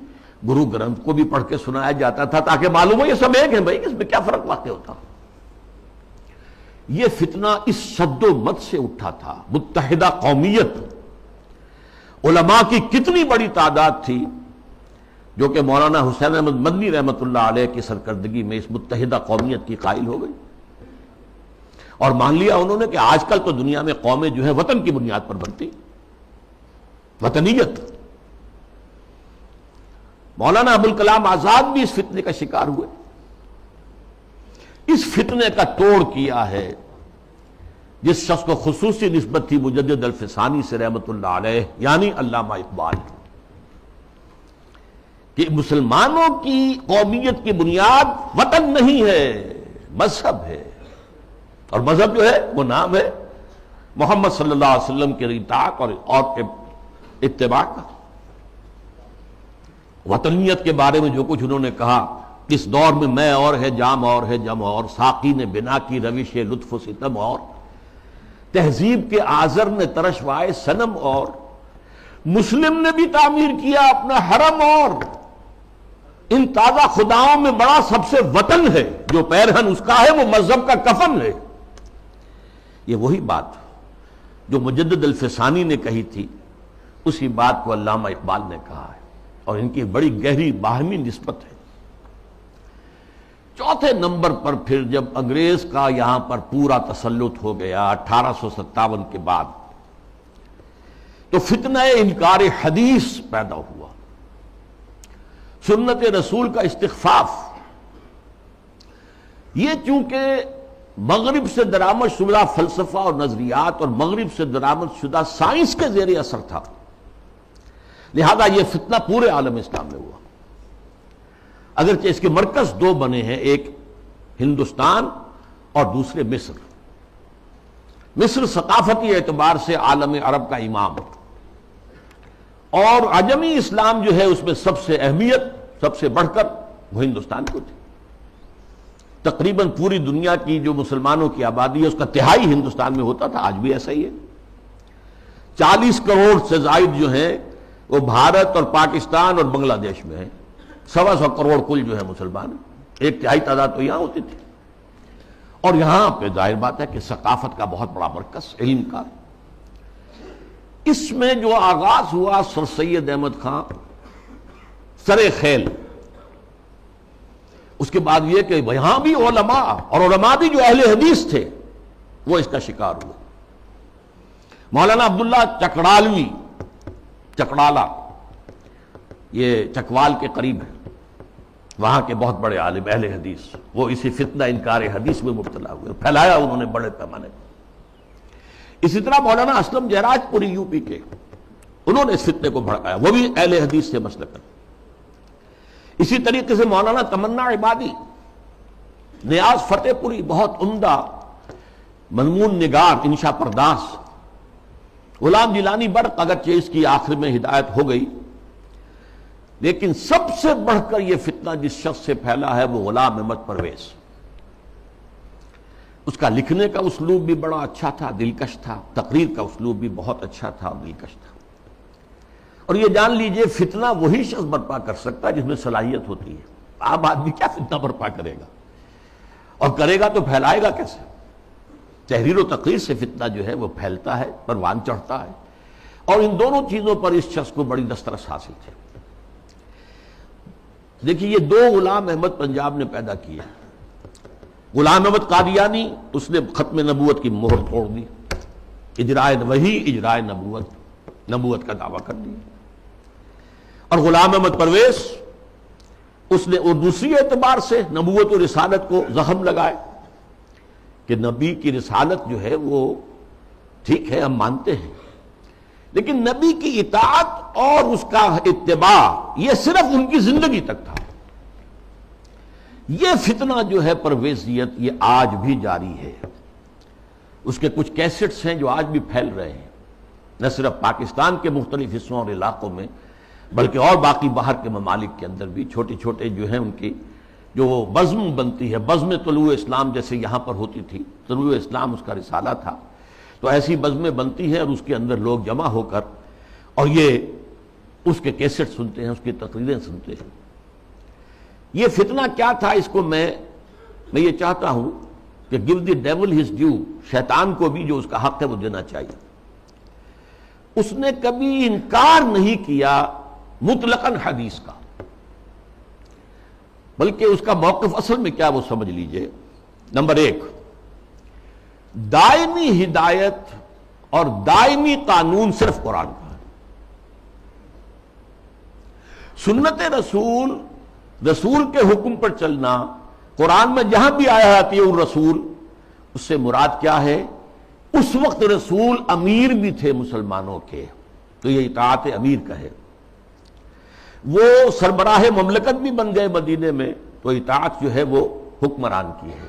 گرو گرنتھ کو بھی پڑھ کے سنایا جاتا تھا تاکہ معلوم ہو یہ سب ایک ہیں بھائی، اس میں کیا فرق واقع ہوتا۔ یہ فتنہ اس شد و مت سے اٹھا تھا، متحدہ قومیت، علماء کی کتنی بڑی تعداد تھی جو کہ مولانا حسین احمد مدنی رحمۃ اللہ علیہ کی سرکردگی میں اس متحدہ قومیت کی قائل ہو گئی، اور مان لیا انہوں نے کہ آج کل تو دنیا میں قومیں جو ہے وطن کی بنیاد پر بنتی، وطنیت۔ مولانا ابوالکلام آزاد بھی اس فتنے کا شکار ہوئے۔ اس فتنے کا توڑ کیا ہے جس شخص کو خصوصی نسبت تھی مجدد الفسانی سے رحمۃ اللہ علیہ، یعنی علامہ اقبال، کہ مسلمانوں کی قومیت کی بنیاد وطن نہیں ہے، مذہب ہے، اور مذہب جو ہے وہ نام ہے محمد صلی اللہ علیہ وسلم کے اطاعت اور اتباع کا۔ وطنیت کے بارے میں جو کچھ انہوں نے کہا، اس دور میں اور ہے، جام اور ہے، جم اور، ساقی نے بنا کی روش لطف و ستم اور، تہذیب کے آزر نے ترشوائے صنم اور، مسلم نے بھی تعمیر کیا اپنا حرم اور، ان تازہ خداؤں میں بڑا سب سے وطن ہے، جو پیرہن اس کا ہے وہ مذہب کا کفن ہے۔ یہ وہی بات جو مجدد الفسانی نے کہی تھی، اسی بات کو علامہ اقبال نے کہا ہے، اور ان کی بڑی گہری باہمی نسبت ہے۔ چوتھے نمبر پر پھر جب انگریز کا یہاں پر پورا تسلط ہو گیا 1857 کے بعد، تو فتنہ انکار حدیث پیدا ہوا، سنت رسول کا استخفاف۔ یہ چونکہ مغرب سے درآمد شدہ فلسفہ اور نظریات اور مغرب سے درآمد شدہ سائنس کے زیر اثر تھا، لہذا یہ فتنہ پورے عالم اسلام میں ہوا، اگرچہ اس کے مرکز دو بنے ہیں، ایک ہندوستان اور دوسرے مصر۔ مصر ثقافتی اعتبار سے عالم عرب کا امام، اور عجمی اسلام جو ہے اس میں سب سے اہمیت سب سے بڑھ کر وہ ہندوستان کو تھی۔ تقریباً پوری دنیا کی جو مسلمانوں کی آبادی ہے اس کا تہائی ہندوستان میں ہوتا تھا، آج بھی ایسا ہی ہے۔ 40 کروڑ سے زائد جو ہیں وہ بھارت اور پاکستان اور بنگلہ دیش میں ہیں، 125 کروڑ کل جو ہے مسلمان، ایک تہائی تعداد تو یہاں ہوتی تھی، اور یہاں پہ ظاہر بات ہے کہ ثقافت کا بہت بڑا مرکز، علم کا۔ اس میں جو آغاز ہوا سر سید احمد خان سر خیل، اس کے بعد یہ کہ یہاں بھی علماء، اور علماء بھی جو اہل حدیث تھے، وہ اس کا شکار ہوئے۔ مولانا عبداللہ چکڑالوی، چکڑالہ یہ چکوال کے قریب ہے، وہاں کے بہت بڑے عالم اہل حدیث، وہ اسی فتنہ انکار حدیث میں مبتلا ہوئے، پھیلایا انہوں نے بڑے پیمانے پر۔ اسی طرح مولانا اسلم جہراج پوری یو پی کے، انہوں نے اس فتنے کو بھڑکایا، وہ بھی اہل حدیث سے مسلک ہے۔ اسی طریقے سے مولانا تمنا عبادی، نیاز فتح پوری، بہت عمدہ مضمون نگار، انشا پرداس۔ غلام جیلانی برق، اگرچہ اس کی آخر میں ہدایت ہو گئی، لیکن سب سے بڑھ کر یہ فتنہ جس شخص سے پھیلا ہے وہ غلام احمد پرویز۔ اس کا لکھنے کا اسلوب بھی بڑا اچھا تھا، دلکش تھا، تقریر کا اسلوب بھی بہت اچھا تھا اور دلکش تھا۔ اور یہ جان لیجئے فتنہ وہی شخص برپا کر سکتا ہے جس میں صلاحیت ہوتی ہے۔ عام آدمی کیا فتنہ برپا کرے گا، اور کرے گا تو پھیلائے گا کیسے؟ تحریر و تقریر سے فتنہ جو ہے وہ پھیلتا ہے، پروان چڑھتا ہے، اور ان دونوں چیزوں پر اس شخص کو بڑی دسترس حاصل تھی۔ دیکھیے یہ دو غلام احمد پنجاب نے پیدا کیے۔ غلام احمد قادیانی، اس نے ختم نبوت کی مہر پھوڑ دی، اجرائے وحی، اجرائے نبوت کا دعویٰ کر دیا۔ اور غلام احمد پرویز، اس نے اور دوسری اعتبار سے نبوت و رسالت کو زخم لگائے کہ نبی کی رسالت جو ہے وہ ٹھیک ہے، ہم مانتے ہیں، لیکن نبی کی اطاعت اور اس کا اتباع یہ صرف ان کی زندگی تک تھا۔ یہ فتنہ جو ہے پرویزیت، یہ آج بھی جاری ہے۔ اس کے کچھ کیسٹس ہیں جو آج بھی پھیل رہے ہیں، نہ صرف پاکستان کے مختلف حصوں اور علاقوں میں، بلکہ اور باقی باہر کے ممالک کے اندر بھی چھوٹے چھوٹے جو ہیں ان کی جو بزم بنتی ہے، بزم طلوع اسلام جیسے یہاں پر ہوتی تھی، طلوع اسلام اس کا رسالہ تھا، تو ایسی بزمیں بنتی ہیں اور اس کے اندر لوگ جمع ہو کر اور یہ اس کے کیسٹ سنتے ہیں، اس کی تقریریں سنتے ہیں۔ یہ فتنہ کیا تھا، اس کو میں یہ چاہتا ہوں کہ give the devil his due, شیطان کو بھی جو اس کا حق ہے وہ دینا چاہیے۔ اس نے کبھی انکار نہیں کیا مطلقاً حدیث کا، بلکہ اس کا موقف اصل میں کیا وہ سمجھ لیجئے۔ نمبر 1، دائمی ہدایت اور دائمی قانون صرف قرآن کا ہے۔ سنت رسول کے حکم پر چلنا، قرآن میں جہاں بھی آیا ہے اطیعوا الرسول، اس سے مراد کیا ہے؟ اس وقت رسول امیر بھی تھے مسلمانوں کے، تو یہ اطاعت امیر کا ہے۔ وہ سربراہ مملکت بھی بن گئے مدینے میں، تو اطاعت جو ہے وہ حکمران کی ہے۔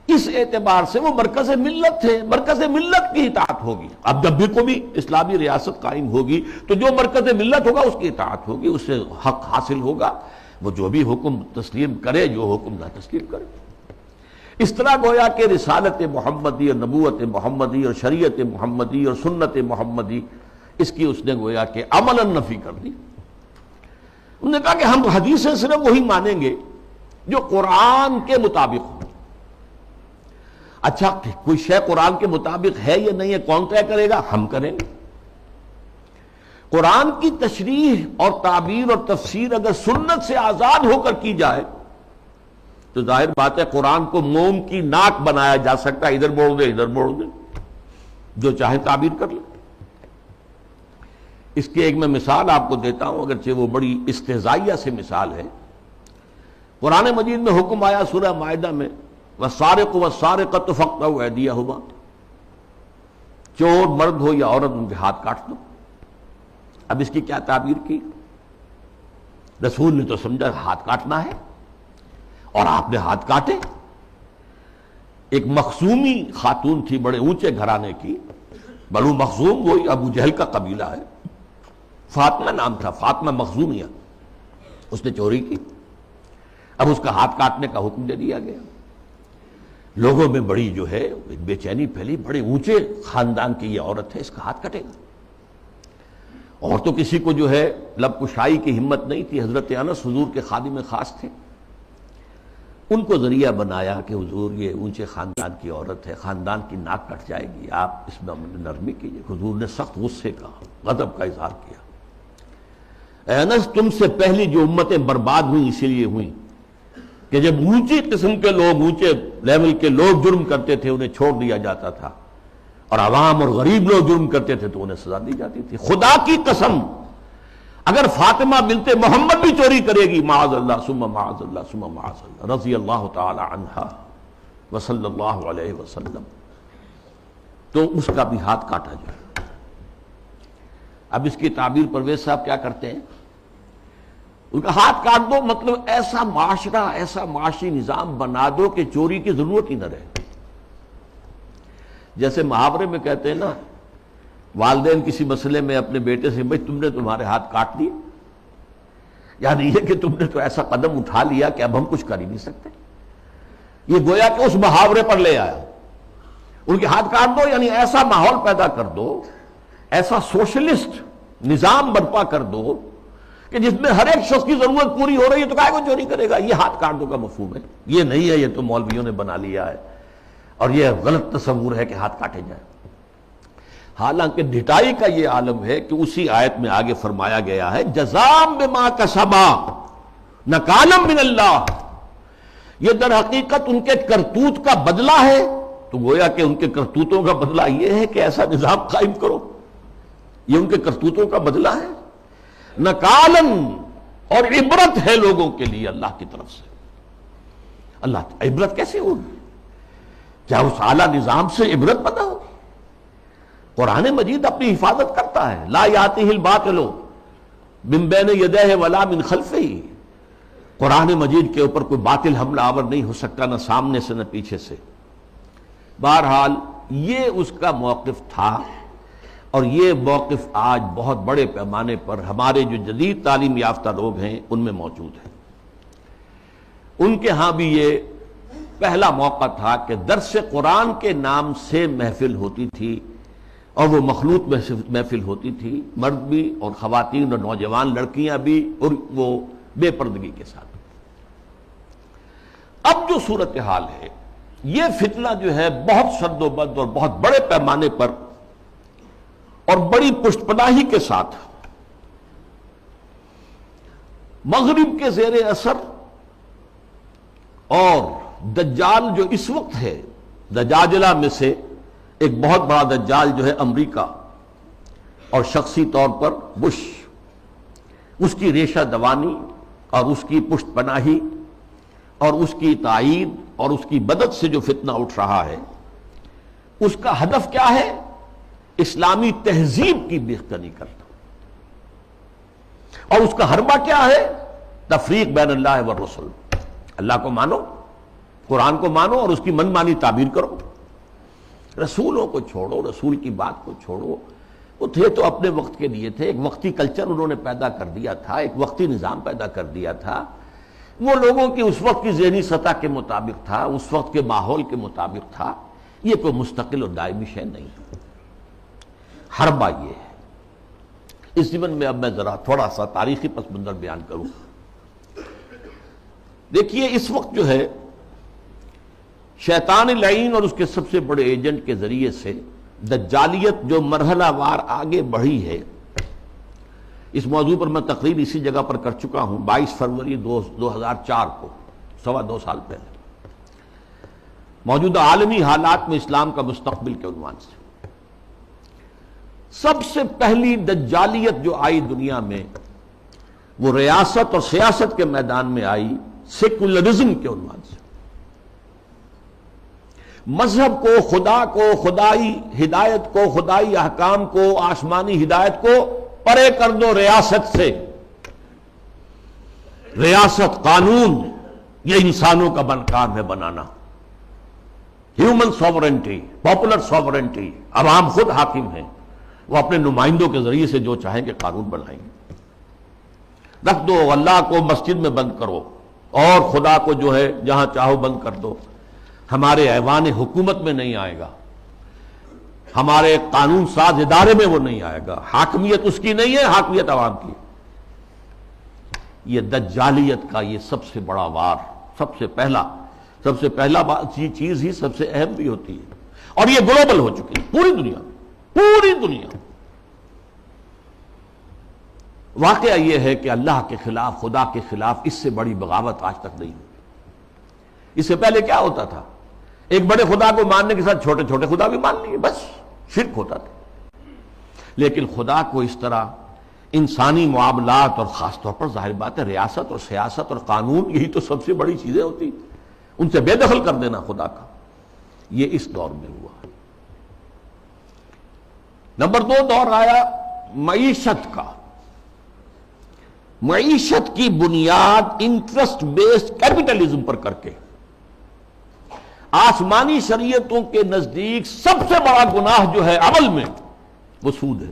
اس اعتبار سے وہ مرکز ملت تھے، مرکز ملت کی اطاعت ہوگی۔ اب جب بھی کوئی اسلامی ریاست قائم ہوگی تو جو مرکز ملت ہوگا اس کی اطاعت ہوگی، اس سے حق حاصل ہوگا، وہ جو بھی حکم تسلیم کرے، جو حکم نہ تسلیم کرے۔ اس طرح گویا کہ رسالت محمدی اور نبوت محمدی اور شریعت محمدی اور سنت محمدی، اس کی اس نے گویا کہ عملاً نفی کر دی۔ انہوں نے کہا کہ ہم حدیثیں صرف وہی مانیں گے جو قرآن کے مطابق ہو۔ اچھا، کوئی شے قرآن کے مطابق ہے یا نہیں ہے کون طے کرے گا؟ ہم کریں گے۔ قرآن کی تشریح اور تعبیر اور تفسیر اگر سنت سے آزاد ہو کر کی جائے تو ظاہر بات ہے قرآن کو موم کی ناک بنایا جا سکتا ہے، ادھر موڑ دے ادھر موڑ دے، جو چاہے تعبیر کر لے۔ اس کی ایک میں مثال آپ کو دیتا ہوں، اگرچہ وہ بڑی استہزائیہ سے مثال ہے۔ قرآن مجید میں حکم آیا سورہ مائدہ میں، وَالسَّارِقُ وَالسَّارِقَةُ فَاقْطَعُوا أَيْدِيَهُمَا، چور مرد ہو یا عورت ان کے ہاتھ کاٹ دو۔ اب اس کی کیا تعبیر کی؟ رسول نے تو سمجھا ہاتھ کاٹنا ہے، اور آپ نے ہاتھ کاٹے۔ ایک مخزومی خاتون تھی بڑے اونچے گھرانے کی، بنو مخزوم وہی ابو جہل کا قبیلہ ہے، فاطمہ نام تھا، فاطمہ مخزومیہ، اس نے چوری کی۔ اب اس کا ہاتھ کاٹنے کا حکم دے دیا گیا۔ لوگوں میں بڑی جو ہے بے چینی پھیلی، بڑے اونچے خاندان کی یہ عورت ہے، اس کا ہاتھ کٹے گا۔ اور تو کسی کو جو ہے لب کشائی کی ہمت نہیں تھی۔ حضرت انس حضور کے خادم خاص تھے، ان کو ذریعہ بنایا کہ حضور یہ اونچے خاندان کی عورت ہے، خاندان کی ناک کٹ جائے گی، آپ اس میں نرمی کیجیے۔ حضور نے سخت غصے کا، غضب کا اظہار کیا۔ اے انس، تم سے پہلی جو امتیں برباد ہوئیں اسی لیے ہوئیں کہ جب اونچی قسم کے لوگ، اونچے لیول کے لوگ جرم کرتے تھے انہیں چھوڑ دیا جاتا تھا، اور عوام اور غریب لوگ جرم کرتے تھے تو انہیں سزا دی جاتی تھی۔ خدا کی قسم، اگر فاطمہ بنت محمد بھی چوری کرے گی، معاذ اللہ ثم معاذ اللہ ثم معاذ اللہ، رضی اللہ تعالی عنہا وصلی اللہ علیہ وسلم، تو اس کا بھی ہاتھ کاٹا جائے۔ اب اس کی تعبیر پرویز صاحب کیا کرتے ہیں؟ ان کا ہاتھ کاٹ دو مطلب ایسا معاشرہ، ایسا معاشی نظام بنا دو کہ چوری کی ضرورت ہی نہ رہے۔ جیسے محاورے میں کہتے ہیں نا، والدین کسی مسئلے میں اپنے بیٹے سے، بھائی تم نے تمہارے ہاتھ کاٹ دیے، یعنی یہ کہ تم نے تو ایسا قدم اٹھا لیا کہ اب ہم کچھ کر ہی نہیں سکتے۔ یہ گویا کہ اس محاورے پر لے آیا، ان کے ہاتھ کاٹ دو، یعنی ایسا ماحول پیدا کر دو، ایسا سوشلسٹ نظام برپا کر دو کہ جس میں ہر ایک شخص کی ضرورت پوری ہو رہی ہے تو کائے کو چوری کرے گا۔ یہ ہاتھ کاٹ دو کا مفہوم ہے، یہ نہیں ہے، یہ تو مولویوں نے بنا لیا ہے، اور یہ غلط تصور ہے کہ ہاتھ کاٹے جائیں۔ حالانکہ ڈھٹائی کا یہ عالم ہے کہ اسی آیت میں آگے فرمایا گیا ہے، جزاء بما کسبا نکالا من اللہ، یہ در حقیقت ان کے کرتوت کا بدلہ ہے۔ تو گویا کہ ان کے کرتوتوں کا بدلہ یہ ہے کہ ایسا نظام قائم کرو، یہ ان کے کرتوتوں کا بدلہ ہے۔ نکالن، اور عبرت ہے لوگوں کے لیے اللہ کی طرف سے۔ اللہ عبرت کیسے ہوگی؟ کیا اس اعلیٰ نظام سے عبرت پیدا ہوگی؟ قرآن مجید اپنی حفاظت کرتا ہے، لا یاتیہ الباطل من بین یدیہ ولا من خلفہ، قرآن مجید کے اوپر کوئی باطل حملہ آور نہیں ہو سکتا، نہ سامنے سے نہ پیچھے سے۔ بہرحال یہ اس کا موقف تھا، اور یہ موقف آج بہت بڑے پیمانے پر ہمارے جو جدید تعلیم یافتہ لوگ ہیں ان میں موجود ہے۔ ان کے ہاں بھی یہ پہلا موقع تھا کہ درس قرآن کے نام سے محفل ہوتی تھی، اور وہ مخلوط محفل ہوتی تھی، مرد بھی اور خواتین اور نوجوان لڑکیاں بھی، اور وہ بے پردگی کے ساتھ۔ اب جو صورتحال ہے، یہ فتنہ جو ہے بہت سرد و برد اور بہت بڑے پیمانے پر اور بڑی پشت پناہی کے ساتھ مغرب کے زیر اثر، اور دجال جو اس وقت ہے، دجاجلہ میں سے ایک بہت بڑا دجال جو ہے امریکہ، اور شخصی طور پر بش، اس کی ریشہ دوانی اور اس کی پشت پناہی اور اس کی تائید اور اس کی مدد سے جو فتنہ اٹھ رہا ہے، اس کا ہدف کیا ہے؟ اسلامی تہذیب کی بیخکنی کرنا، اور اس کا حربہ کیا ہے؟ تفریق بین اللہ والرسل۔ اللہ کو مانو، قرآن کو مانو اور اس کی من مانی تعبیر کرو، رسولوں کو چھوڑو، رسول کی بات کو چھوڑو۔ وہ تھے تو اپنے وقت کے لیے تھے، ایک وقتی کلچر انہوں نے پیدا کر دیا تھا، ایک وقتی نظام پیدا کر دیا تھا، وہ لوگوں کی اس وقت کی ذہنی سطح کے مطابق تھا، اس وقت کے ماحول کے مطابق تھا، یہ کوئی مستقل اور دائمی شے نہیں ہے۔ حربہ یہ ہے۔ اس ضمن میں اب میں ذرا تھوڑا سا تاریخی پس منظر بیان کروں۔ دیکھیے اس وقت جو ہے شیطان لعین اور اس کے سب سے بڑے ایجنٹ کے ذریعے سے دجالیت جو مرحلہ وار آگے بڑھی ہے، اس موضوع پر میں تقریر اسی جگہ پر کر چکا ہوں 22 فروری 2004 کو، 2.25 سال پہلے، موجودہ عالمی حالات میں اسلام کا مستقبل کے عنوان سے۔ سب سے پہلی دجالیت جو آئی دنیا میں، وہ ریاست اور سیاست کے میدان میں آئی، سیکولرزم کے عنوان سے۔ مذہب کو، خدا کو، خدائی ہدایت کو، خدائی احکام کو، آسمانی ہدایت کو پرے کر دو ریاست سے۔ ریاست، قانون، یہ انسانوں کا کام ہے بنانا۔ ہیومن سوورنٹی، پاپولر سوورنٹی، عوام خود حاکم ہیں، وہ اپنے نمائندوں کے ذریعے سے جو چاہیں کہ قانون بنائیں گے۔ رکھ دو، اللہ کو مسجد میں بند کرو اور خدا کو جو ہے جہاں چاہو بند کر دو، ہمارے ایوان حکومت میں نہیں آئے گا، ہمارے قانون ساز ادارے میں وہ نہیں آئے گا، حاکمیت اس کی نہیں ہے، حاکمیت عوام کی۔ یہ دجالیت کا یہ سب سے بڑا وار، سب سے پہلا چیز ہی سب سے اہم بھی ہوتی ہے، اور یہ گلوبل ہو چکی ہے پوری دنیا میں، پوری دنیا۔ واقعہ یہ ہے کہ اللہ کے خلاف، خدا کے خلاف اس سے بڑی بغاوت آج تک نہیں ہوئی۔ اس سے پہلے کیا ہوتا تھا؟ ایک بڑے خدا کو ماننے کے ساتھ چھوٹے چھوٹے خدا بھی مان لیے، بس شرک ہوتا تھا۔ لیکن خدا کو اس طرح انسانی معاملات، اور خاص طور پر ظاہر بات ہے ریاست اور سیاست اور قانون، یہی تو سب سے بڑی چیزیں ہوتی، ان سے بے دخل کر دینا خدا کا، یہ اس دور میں ہوا۔ نمبر 2 دور آیا معیشت کا۔ معیشت کی بنیاد انٹرسٹ بیسڈ کیپٹلزم پر کر کے، آسمانی شریعتوں کے نزدیک سب سے بڑا گناہ جو ہے عمل میں، وہ سود ہے۔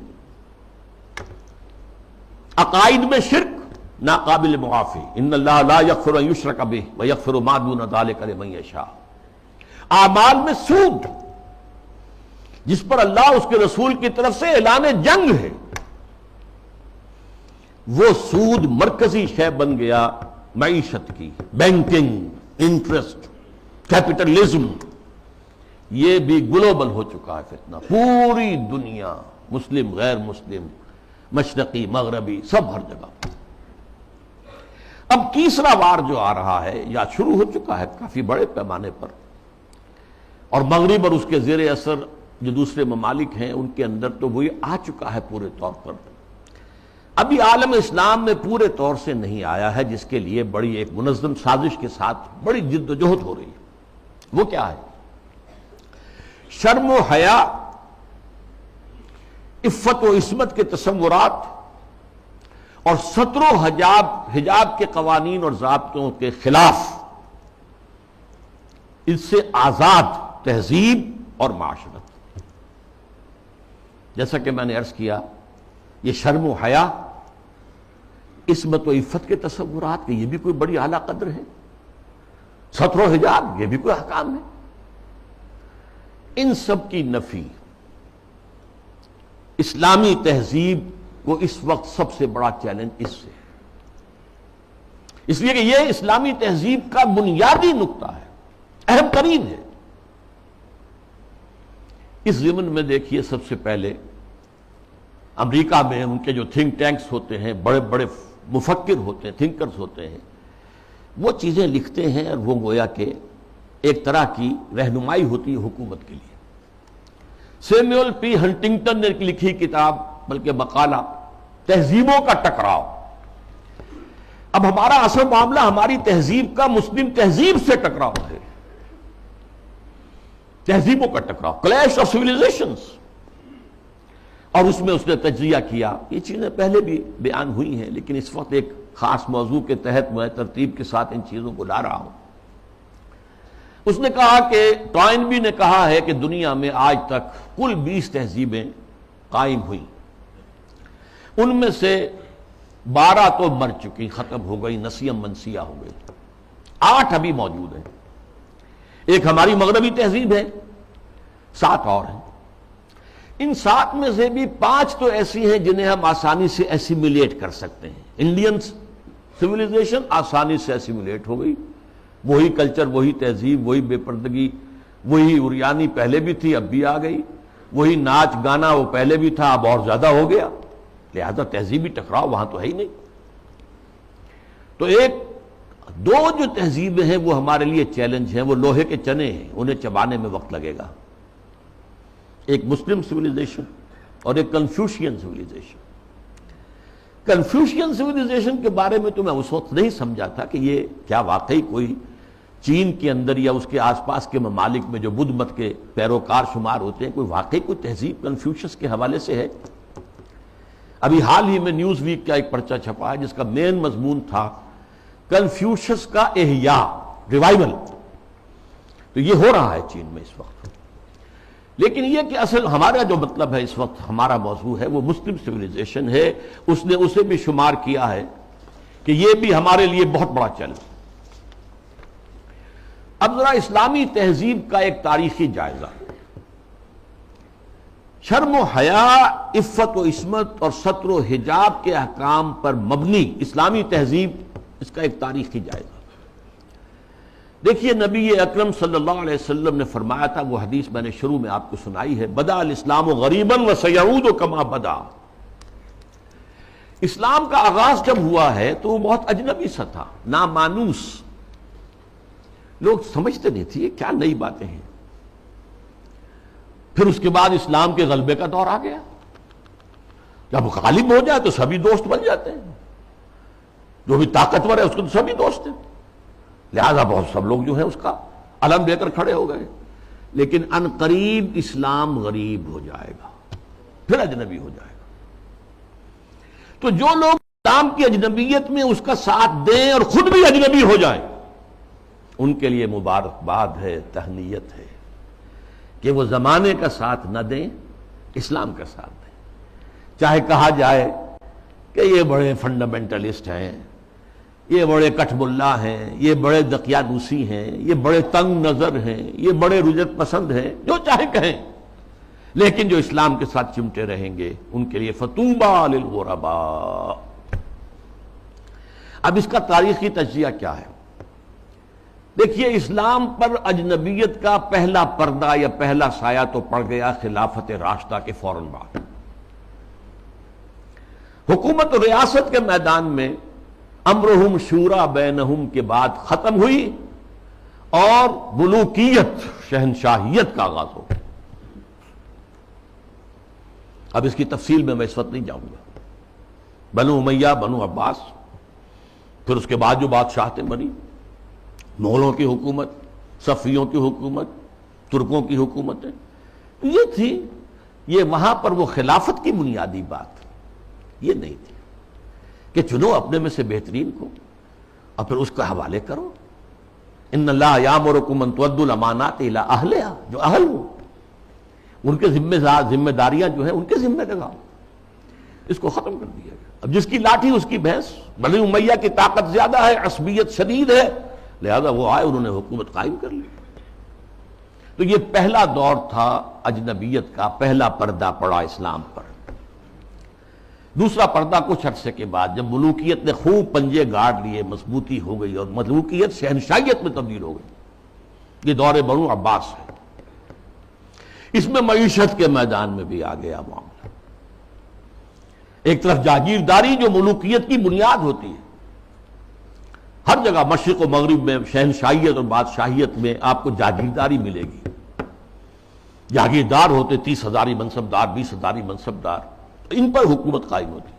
عقائد میں شرک ناقابل معافی، ان اللہ لا یغفر ان یشرک بہ ویغفر ما دون ذلک لمن یشاء۔ اعمال میں سود، جس پر اللہ اس کے رسول کی طرف سے اعلان جنگ ہے، وہ سود مرکزی شے بن گیا معیشت کی۔ بینکنگ، انٹرسٹ، کیپٹلزم، یہ بھی گلوبل ہو چکا ہے فتنہ، پوری دنیا، مسلم غیر مسلم، مشرقی مغربی، سب ہر جگہ۔ اب تیسرا وار جو آ رہا ہے یا شروع ہو چکا ہے کافی بڑے پیمانے پر، اور مغرب اور اس کے زیر اثر جو دوسرے ممالک ہیں ان کے اندر تو وہی آ چکا ہے پورے طور پر۔ ابھی عالم اسلام میں پورے طور سے نہیں آیا ہے، جس کے لیے بڑی ایک منظم سازش کے ساتھ بڑی جد و جہد ہو رہی ہے۔ وہ کیا ہے؟ شرم و حیا، عفت و عصمت کے تصورات، اور ستر و حجاب کے قوانین اور ضابطوں کے خلاف، اس سے آزاد تہذیب اور معاشرت۔ جیسا کہ میں نے عرض کیا، یہ شرم و حیا، عصمت و عفت کے تصورات، کہ یہ بھی کوئی بڑی اعلیٰ قدر ہے، ستر و حجاب یہ بھی کوئی احکام ہے، ان سب کی نفی اسلامی تہذیب کو اس وقت سب سے بڑا چیلنج اس سے ہے، اس لیے کہ یہ اسلامی تہذیب کا بنیادی نقطہ ہے، اہم ترین ہے۔ اس ضمن میں دیکھیے، سب سے پہلے امریکہ میں ان کے جو تھنک ٹینکس ہوتے ہیں، بڑے بڑے مفکر ہوتے ہیں، تھنکرز ہوتے ہیں، وہ چیزیں لکھتے ہیں اور وہ گویا کہ ایک طرح کی رہنمائی ہوتی ہے حکومت کے لیے۔ سیموئل پی ہنٹنگٹن نے لکھی کتاب، بلکہ مقالہ، تہذیبوں کا ٹکراؤ۔ اب ہمارا اصل معاملہ ہماری تہذیب کا مسلم تہذیب سے ٹکراؤ ہے، تہذیبوں کا ٹکراؤ، کلیش آف سویلائزیشنز، اور اس میں اس نے تجزیہ کیا۔ یہ چیزیں پہلے بھی بیان ہوئی ہیں، لیکن اس وقت ایک خاص موضوع کے تحت میں ترتیب کے ساتھ ان چیزوں کو لا رہا ہوں۔ اس نے کہا کہ ٹوائنبی نے کہا ہے کہ دنیا میں آج تک کل 20 تہذیبیں قائم ہوئیں، ان میں سے 12 تو مر چکی، ختم ہو گئی، نسیم منسیہ ہو گئی، 8 ابھی موجود ہیں۔ ایک ہماری مغربی تہذیب ہے، 7 اور ہیں۔ ان 7 میں سے بھی 5 تو ایسی ہیں جنہیں ہم آسانی سے ایسیمیلیٹ کر سکتے ہیں۔ انڈین سویلائزیشن آسانی سے ایسیمیلیٹ ہو گئی، وہی کلچر، وہی تہذیب، وہی بے پردگی، وہی اریانی پہلے بھی تھی اب بھی آ گئی، وہی ناچ گانا وہ پہلے بھی تھا اب اور زیادہ ہو گیا، لہذا تہذیبی ٹکراؤ وہاں تو ہے ہی نہیں۔ تو دو جو تہذیبیں ہیں وہ ہمارے لیے چیلنج ہیں، وہ لوہے کے چنے ہیں، انہیں چبانے میں وقت لگے گا۔ ایک مسلم سویلائزیشن اور ایک کنفیوشین سویلائزیشن۔ کنفیوشین سویلائزیشن کے بارے میں تو میں اس وقت نہیں سمجھا تھا کہ یہ کیا واقعی کوئی چین کے اندر یا اس کے آس پاس کے ممالک میں جو بدھ مت کے پیروکار شمار ہوتے ہیں، کوئی واقعی کوئی تہذیب کنفیوشس کے حوالے سے ہے۔ ابھی حال ہی میں نیوز ویک کا ایک پرچہ چھپا ہے جس کا مین مضمون تھا کنفیوشس کا احیاء، ریوائول۔ تو یہ ہو رہا ہے چین میں اس وقت۔ لیکن یہ کہ اصل ہمارا جو مطلب ہے اس وقت، ہمارا موضوع ہے وہ مسلم سویلائزیشن ہے۔ اس نے اسے بھی شمار کیا ہے کہ یہ بھی ہمارے لیے بہت بڑا چیلنج۔ اب ذرا اسلامی تہذیب کا ایک تاریخی جائزہ۔ شرم و حیا، عفت و عصمت اور ستر و حجاب کے احکام پر مبنی اسلامی تہذیب، اس کا ایک تاریخی جائزہ۔ دیکھیے نبی اکرم صلی اللہ علیہ وسلم نے فرمایا تھا، وہ حدیث میں نے شروع میں آپ کو سنائی ہے، بدأ الاسلام غریبا وسیعود کما بدا۔ اسلام کا آغاز جب ہوا ہے تو وہ بہت اجنبی سا تھا، نامانوس، لوگ سمجھتے نہیں تھے یہ کیا نئی باتیں ہیں۔ پھر اس کے بعد اسلام کے غلبے کا دور آ گیا، جب غالب ہو جائے تو سبھی دوست بن جاتے ہیں، جو بھی طاقتور ہے اس کو تو سبھی دوست ہیں، لہذا بہت سب لوگ جو ہیں اس کا علم لے کر کھڑے ہو گئے۔ لیکن ان قریب اسلام غریب ہو جائے گا، پھر اجنبی ہو جائے گا۔ تو جو لوگ اسلام کی اجنبیت میں اس کا ساتھ دیں اور خود بھی اجنبی ہو جائیں، ان کے لیے مبارکباد ہے، تہنیت ہے کہ وہ زمانے کا ساتھ نہ دیں، اسلام کا ساتھ دیں۔ چاہے کہا جائے کہ یہ بڑے فنڈامنٹلسٹ ہیں، یہ بڑے کٹھ ملا ہیں، یہ بڑے دقیانوسی ہیں، یہ بڑے تنگ نظر ہیں، یہ بڑے رجت پسند ہیں، جو چاہے کہیں، لیکن جو اسلام کے ساتھ چمٹے رہیں گے ان کے لیے فطوبى للغرباء۔ اب اس کا تاریخی تجزیہ کیا ہے؟ دیکھیے، اسلام پر اجنبیت کا پہلا پردہ یا پہلا سایہ تو پڑ گیا خلافت راشدہ کے فوراً بعد۔ حکومت و ریاست کے میدان میں امرہم شورا بینہم کے بعد ختم ہوئی اور ملوکیت، شہنشاہیت کا آغاز ہو گیا۔ اب اس کی تفصیل میں اس وقت نہیں جاؤں گا۔ بنو امیہ، بنو عباس، پھر اس کے بعد جو بادشاہتیں بنی، مغلوں کی حکومت، صفویوں کی حکومت، ترکوں کی حکومتیں، یہ تھی، یہ وہاں پر وہ خلافت کی بنیادی بات یہ نہیں تھی کہ چنو اپنے میں سے بہترین کو اور پھر اس کا حوالے کرو۔ ان اللہ یامرکم ان تؤدوا الامانات الی اہلہا، جو اہل ہو ان کے ذمہ داریاں جو ہیں ان کے ذمہ لگاؤ۔ اس کو ختم کر دیا گیا۔ اب جس کی لاٹھی اس کی بھینس۔ بنی امیہ کی طاقت زیادہ ہے، عصبیت شدید ہے، لہذا وہ آئے، انہوں نے حکومت قائم کر لی۔ تو یہ پہلا دور تھا اجنبیت کا، پہلا پردہ پڑا اسلام پر۔ دوسرا پردہ کچھ عرصے کے بعد جب ملوکیت نے خوب پنجے گاڑ لیے، مضبوطی ہو گئی اور ملوکیت شہنشاہیت میں تبدیل ہو گئی، یہ دور بنو عباس ہے۔ اس میں معیشت کے میدان میں بھی آ گیا معاملہ۔ ایک طرف جاگیرداری جو ملوکیت کی بنیاد ہوتی ہے، ہر جگہ مشرق و مغرب میں شہنشاہیت اور بادشاہیت میں آپ کو جاگیرداری ملے گی۔ جاگیردار ہوتے 30,000 منصبدار، 20,000 منصبدار، ان پر حکومت قائم ہوتی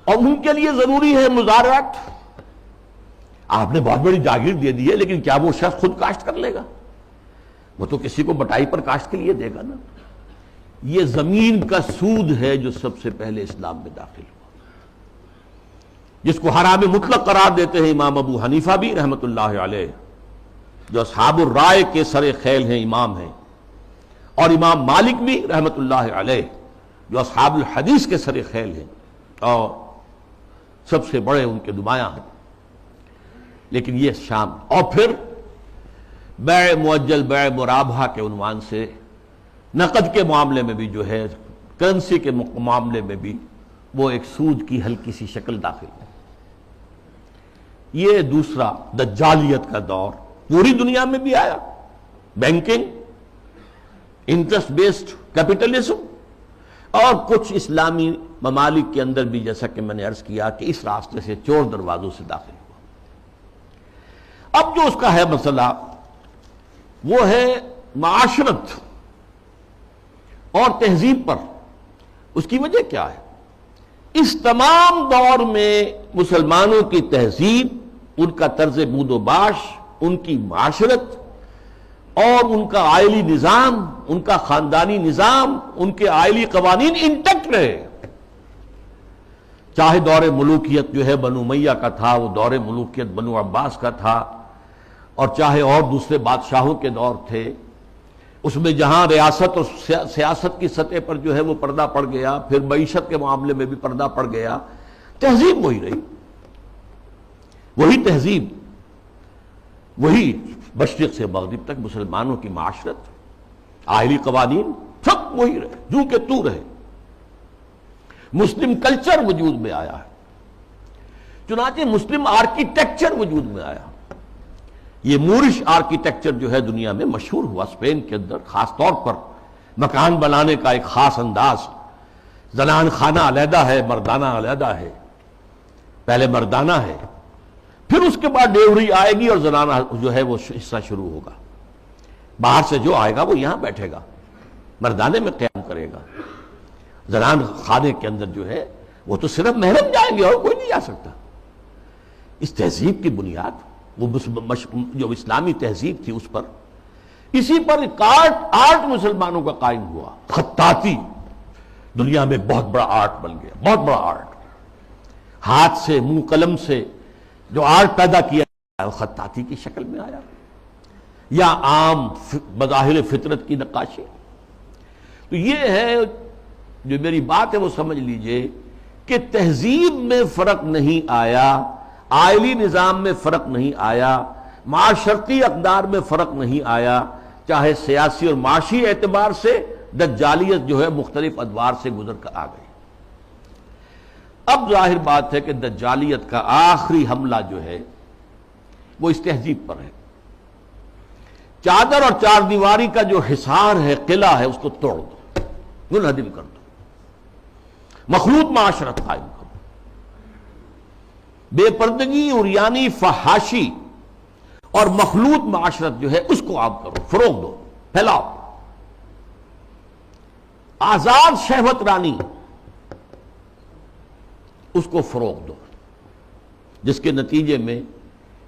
اور ان کے لیے ضروری ہے مزارعت۔ آپ نے بہت بڑی جاگیر دے دی ہے، لیکن کیا وہ شخص خود کاشت کر لے گا؟ وہ تو کسی کو بٹائی پر کاشت کے لیے دے گا نا۔ یہ زمین کا سود ہے جو سب سے پہلے اسلام میں داخل ہوا، جس کو حرام مطلق قرار دیتے ہیں امام ابو حنیفہ بھی رحمت اللہ علیہ، جو اصحاب الرائے کے سر خیل ہیں، امام ہیں، اور امام مالک بھی رحمت اللہ علیہ جو اصحاب الحدیث کے سر خیل ہیں اور سب سے بڑے ان کے نمایاں ہیں۔ لیکن یہ شام، اور پھر بیع معجل، بیع مرابحہ کے عنوان سے نقد کے معاملے میں بھی جو ہے، کرنسی کے معاملے میں بھی وہ ایک سود کی ہلکی سی شکل داخل ہے۔ یہ دوسرا دجالیت کا دور پوری دنیا میں بھی آیا، بینکنگ، انٹرسٹ بیسڈ کیپٹلزم، اور کچھ اسلامی ممالک کے اندر بھی، جیسا کہ میں نے عرض کیا کہ اس راستے سے چور دروازوں سے داخل ہوا۔ اب جو اس کا ہے مسئلہ وہ ہے معاشرت اور تہذیب پر۔ اس کی وجہ کیا ہے؟ اس تمام دور میں مسلمانوں کی تہذیب، ان کا طرز بود و باش، ان کی معاشرت اور ان کا عائلی نظام، ان کا خاندانی نظام، ان کے عائلی قوانین انٹیکٹ رہے۔ چاہے دور ملوکیت جو ہے بنو امیہ کا تھا، وہ دور ملوکیت بنو عباس کا تھا، اور چاہے اور دوسرے بادشاہوں کے دور تھے، اس میں جہاں ریاست اور سیاست کی سطح پر جو ہے وہ پردہ پڑ گیا، پھر معیشت کے معاملے میں بھی پردہ پڑ گیا، تہذیب وہی رہی، وہی تہذیب، وہی مشرق سے مغرب تک مسلمانوں کی معاشرت، عائلی قوانین سب وہی رہے، جو کہ تو رہے۔ مسلم کلچر وجود میں آیا ہے، چنانچہ مسلم آرکیٹیکچر وجود میں آیا۔ یہ مورش آرکیٹیکچر جو ہے دنیا میں مشہور ہوا، اسپین کے اندر خاص طور پر مکان بنانے کا ایک خاص انداز، زنان خانہ علیحدہ ہے، مردانہ علیحدہ ہے، پہلے مردانہ ہے، پھر اس کے بعد ڈیوڑی آئے گی اور زنانہ جو ہے وہ حصہ شروع ہوگا۔ باہر سے جو آئے گا وہ یہاں بیٹھے گا، مردانے میں قیام کرے گا۔ زنان خانے کے اندر جو ہے وہ تو صرف محرم جائیں گے اور کوئی نہیں جا سکتا۔ اس تہذیب کی بنیاد، وہ جو اسلامی تہذیب تھی، اس پر، اسی پر آرٹ مسلمانوں کا قائم ہوا۔ خطاطی دنیا میں بہت بڑا آرٹ بن گیا، بہت بڑا آرٹ، ہاتھ سے، منہ قلم سے جو آرٹ پیدا کیا وہ خطاطی کی شکل میں آیا، یا عام بظاہر فطرت کی نقاشی۔ تو یہ ہے جو میری بات ہے وہ سمجھ لیجئے کہ تہذیب میں فرق نہیں آیا، عائلی نظام میں فرق نہیں آیا، معاشرتی اقدار میں فرق نہیں آیا، چاہے سیاسی اور معاشی اعتبار سے دجالیت جو ہے مختلف ادوار سے گزر کر آ گئی۔ اب ظاہر بات ہے کہ دجالیت کا آخری حملہ جو ہے وہ اس تہذیب پر ہے۔ چادر اور چار دیواری کا جو حصار ہے، قلعہ ہے، اس کو توڑ دو، منہدم کر دو، مخلوط معاشرت قائم کرو، بے پردگی، عریانی، فحاشی اور مخلوط معاشرت جو ہے اس کو عام کرو، فروغ دو، پھیلاؤ۔ آزاد شہوت رانی، اس کو فروغ دو، جس کے نتیجے میں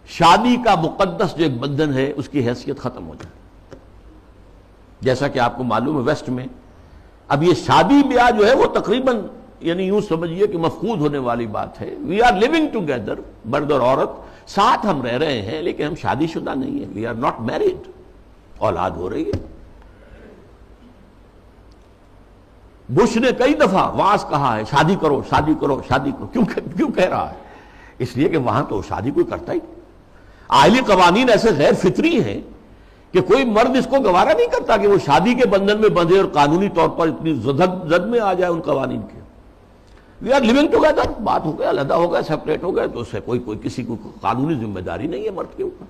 شادی کا مقدس جو ایک بندھن ہے اس کی حیثیت ختم ہو جائے۔ جیسا کہ آپ کو معلوم ہے ویسٹ میں اب یہ شادی بیاہ جو ہے وہ تقریباً یعنی یوں سمجھیے کہ مفقود ہونے والی بات ہے۔ وی آر لیونگ ٹوگیدر، مرد اور عورت ساتھ ہم رہ رہے ہیں، لیکن ہم شادی شدہ نہیں ہیں، وی آر ناٹ میریڈ، اولاد ہو رہی ہے۔ بش نے کئی دفعہ واعظ کہا ہے شادی کرو، شادی کرو، شادی کرو۔ کیوں کہہ رہا ہے؟ اس لیے کہ وہاں تو شادی کوئی کرتا ہی نہیں۔ عائلی قوانین ایسے غیر فطری ہیں کہ کوئی مرد اس کو گوارا نہیں کرتا کہ وہ شادی کے بندھن میں بندھے اور قانونی طور پر اتنی زد میں آ جائے ان قوانین کے۔ وی آر لیونگ ٹوگیدر، بات ہو گیا، علیحدہ ہو گیا، سیپریٹ ہو گئے، تو اس سے کوئی کسی کو قانونی ذمہ داری نہیں ہے مرد کے اوپر۔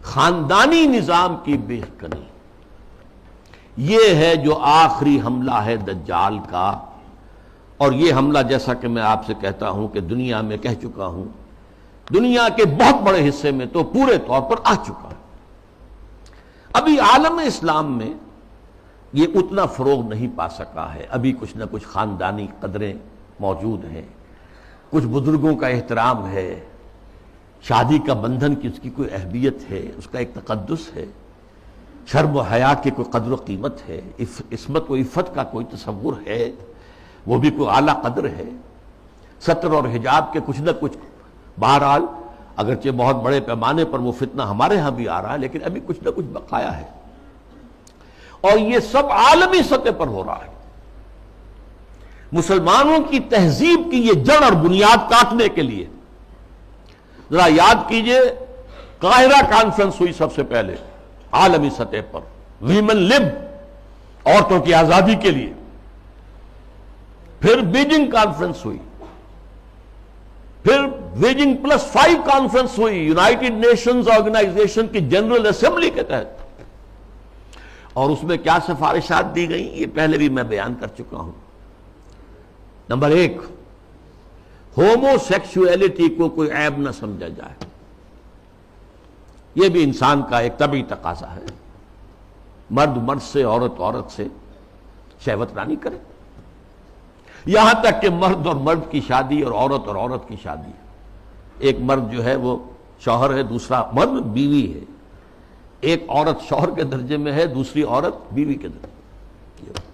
خاندانی نظام کی بے کنی، یہ ہے جو آخری حملہ ہے دجال کا، اور یہ حملہ جیسا کہ میں آپ سے کہتا ہوں کہ دنیا میں کہہ چکا ہوں، دنیا کے بہت بڑے حصے میں تو پورے طور پر آ چکا ہے۔ ابھی عالم اسلام میں یہ اتنا فروغ نہیں پا سکا ہے، ابھی کچھ نہ کچھ خاندانی قدریں موجود ہیں، کچھ بزرگوں کا احترام ہے، شادی کا بندھن کی اس کی کوئی اہمیت ہے، اس کا ایک تقدس ہے، شرم و حیا کی کوئی قدر و قیمت ہے، عصمت و عفت کا کوئی تصور ہے، وہ بھی کوئی اعلیٰ قدر ہے، ستر اور حجاب کے کچھ نہ کچھ، بہرحال اگرچہ بہت بڑے پیمانے پر وہ فتنہ ہمارے ہاں بھی آ رہا ہے، لیکن ابھی کچھ نہ کچھ بقایا ہے، اور یہ سب عالمی سطح پر ہو رہا ہے۔ مسلمانوں کی تہذیب کی یہ جڑ اور بنیاد کاٹنے کے لیے ذرا یاد کیجئے، قاہرہ کانفرنس ہوئی سب سے پہلے عالمی سطح پر، ویمن لب، عورتوں کی آزادی کے لیے، پھر بیجنگ کانفرنس ہوئی، پھر بیجنگ +5 کانفرنس ہوئی یونائٹڈ نیشنز آرگنائزیشن کی جنرل اسمبلی کے تحت، اور اس میں کیا سفارشات دی گئیں یہ پہلے بھی میں بیان کر چکا ہوں۔ نمبر 1، ہومو سیکسولیٹی کو کوئی عیب نہ سمجھا جائے، یہ بھی انسان کا ایک طبعی تقاضا ہے، مرد مرد سے، عورت عورت سے شہوت رانی کرے، یہاں تک کہ مرد اور مرد کی شادی اور عورت کی شادی، ایک مرد جو ہے وہ شوہر ہے، دوسرا مرد بیوی ہے، ایک عورت شوہر کے درجے میں ہے، دوسری عورت بیوی کے درجے میں۔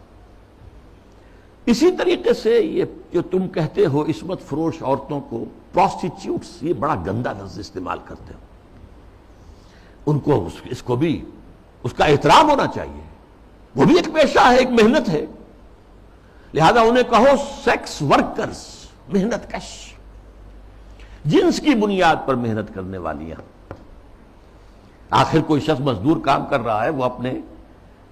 اسی طریقے سے یہ جو تم کہتے ہو عصمت فروش عورتوں کو پروسٹیچیوٹس، یہ بڑا گندا لفظ استعمال کرتے ہو، ان کو اس کو بھی اس کا احترام ہونا چاہیے، وہ بھی ایک پیشہ ہے، ایک محنت ہے، لہذا انہیں کہو سیکس ورکرز، محنت کش، جنس کی بنیاد پر محنت کرنے والیاں۔ آخر کوئی شخص مزدور کام کر رہا ہے، وہ اپنے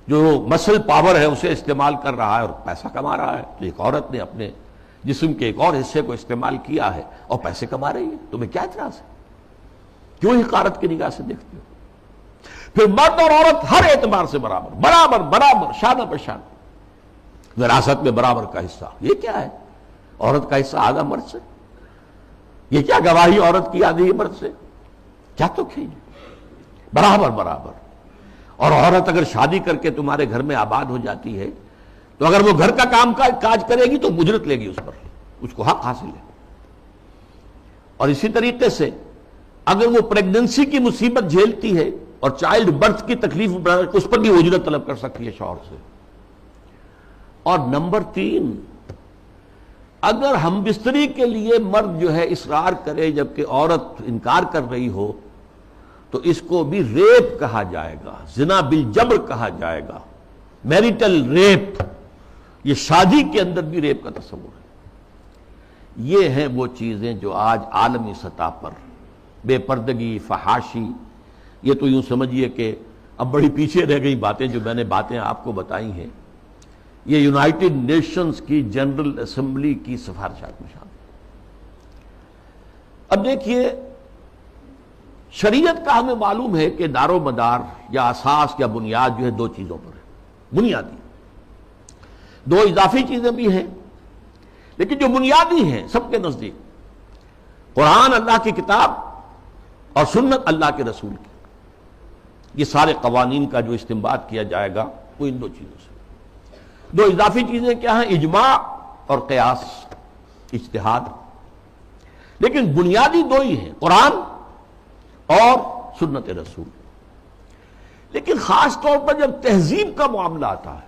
جو مسل پاور ہے اسے استعمال کر رہا ہے اور پیسہ کما رہا ہے، تو ایک عورت نے اپنے جسم کے ایک اور حصے کو استعمال کیا ہے اور پیسے کما رہی ہے، تمہیں کیا اعتراض ہے؟ کیوں حقارت کی نگاہ سے دیکھتے ہو؟ پھر مرد اور عورت ہر اعتبار سے برابر، شانہ بہ شانہ، وراثت میں برابر کا حصہ، یہ کیا ہے؟ عورت کا حصہ آدھا مرد سے، یہ کیا گواہی عورت کی آدھی مرد سے؟ کیا تو برابر۔ اور عورت اگر شادی کر کے تمہارے گھر میں آباد ہو جاتی ہے تو اگر وہ گھر کا کام کاج کرے گی تو اجرت لے گی اس پر، اس کو حق حاصل ہے۔ اور اسی طریقے سے اگر وہ پریگننسی کی مصیبت جھیلتی ہے اور چائلڈ برتھ کی تکلیف اس پر بھی اجرت طلب کر سکتی ہے شوہر سے۔ اور نمبر 3، اگر ہم بستری کے لیے مرد جو ہے اصرار کرے جبکہ عورت انکار کر رہی ہو تو اس کو بھی ریپ کہا جائے گا، زنا بالجبر کہا جائے گا، میریٹل ریپ، یہ شادی کے اندر بھی ریپ کا تصور ہے۔ یہ ہیں وہ چیزیں جو آج عالمی سطح پر بے پردگی، فحاشی، یہ تو یوں سمجھیے کہ اب بڑی پیچھے رہ گئی باتیں، جو میں نے باتیں آپ کو بتائی ہیں یہ یونائٹڈ نیشنز کی جنرل اسمبلی کی سفارشات میں شامل۔ اب دیکھیے، شریعت کا ہمیں معلوم ہے کہ دار و مدار یا اساس یا بنیاد جو ہے 2 چیزوں پر ہے، بنیادی، 2 اضافی چیزیں بھی ہیں، لیکن جو بنیادی ہیں سب کے نزدیک، قرآن اللہ کی کتاب اور سنت اللہ کے رسول کی، یہ سارے قوانین کا جو استنباط کیا جائے گا وہ ان 2 چیزوں سے۔ 2 اضافی چیزیں کیا ہیں؟ اجماع اور قیاس، اجتہاد، لیکن بنیادی 2 ہی ہیں، قرآن اور سنت رسول۔ لیکن خاص طور پر جب تہذیب کا معاملہ آتا ہے،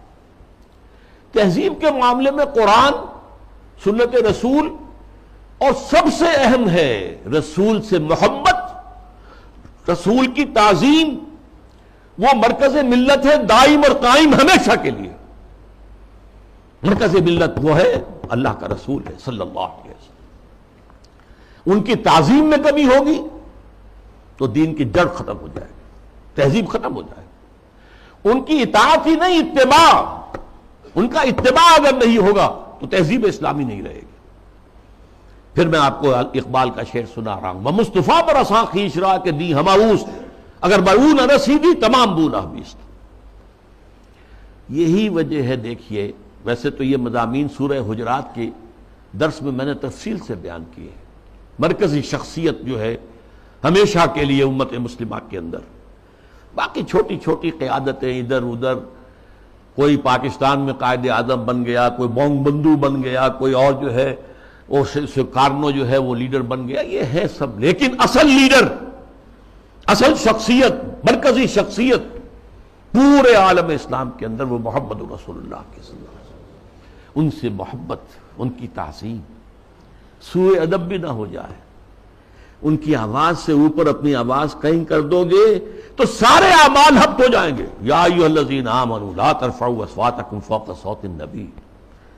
تہذیب کے معاملے میں قرآن، سنت رسول، اور سب سے اہم ہے رسول سے محبت، رسول کی تعظیم، وہ مرکز ملت ہے دائم اور قائم ہمیشہ کے لیے۔ مرکز ملت وہ ہے اللہ کا رسول ہے صلی اللہ علیہ وسلم۔ ان کی تعظیم میں کمی ہوگی تو دین کی جڑ ختم ہو جائے گی، تہذیب ختم ہو جائے گی۔ ان کی اطاعت ہی نہیں، اتباع، ان کا اتباع اگر نہیں ہوگا تو تو تہذیب اسلامی نہیں رہے گی۔ پھر میں آپ کو اقبال کا شعر سنا رہا ہوں، مصطفیٰ پر اساں خیش را کے دی ہماؤست، اگر برو نہ رسیدی تمام بو نہ بیست۔ یہی وجہ ہے، دیکھیے ویسے تو یہ مضامین سورہ حجرات کے درس میں میں نے تفصیل سے بیان کیے ہیں۔ مرکزی شخصیت جو ہے ہمیشہ کے لیے امت مسلمہ کے اندر، باقی چھوٹی چھوٹی قیادتیں ادھر ادھر، کوئی پاکستان میں قائد اعظم بن گیا، کوئی بونگ بندو بن گیا، کوئی اور جو ہے وہ سکارنو جو ہے وہ لیڈر بن گیا، یہ ہے سب، لیکن اصل لیڈر، اصل شخصیت، مرکزی شخصیت پورے عالم اسلام کے اندر وہ محمد رسول اللہ کے صلی اللہ علیہ وسلم۔ ان سے محبت، ان کی تعظیم، سوء ادب بھی نہ ہو جائے۔ ان کی آواز سے اوپر اپنی آواز کہیں کر دو گے تو سارے اعمال ہبط ہو جائیں گے۔ یا ایھا الذین آمنوا لا ترفعوا اصواتکم فوق صوت النبی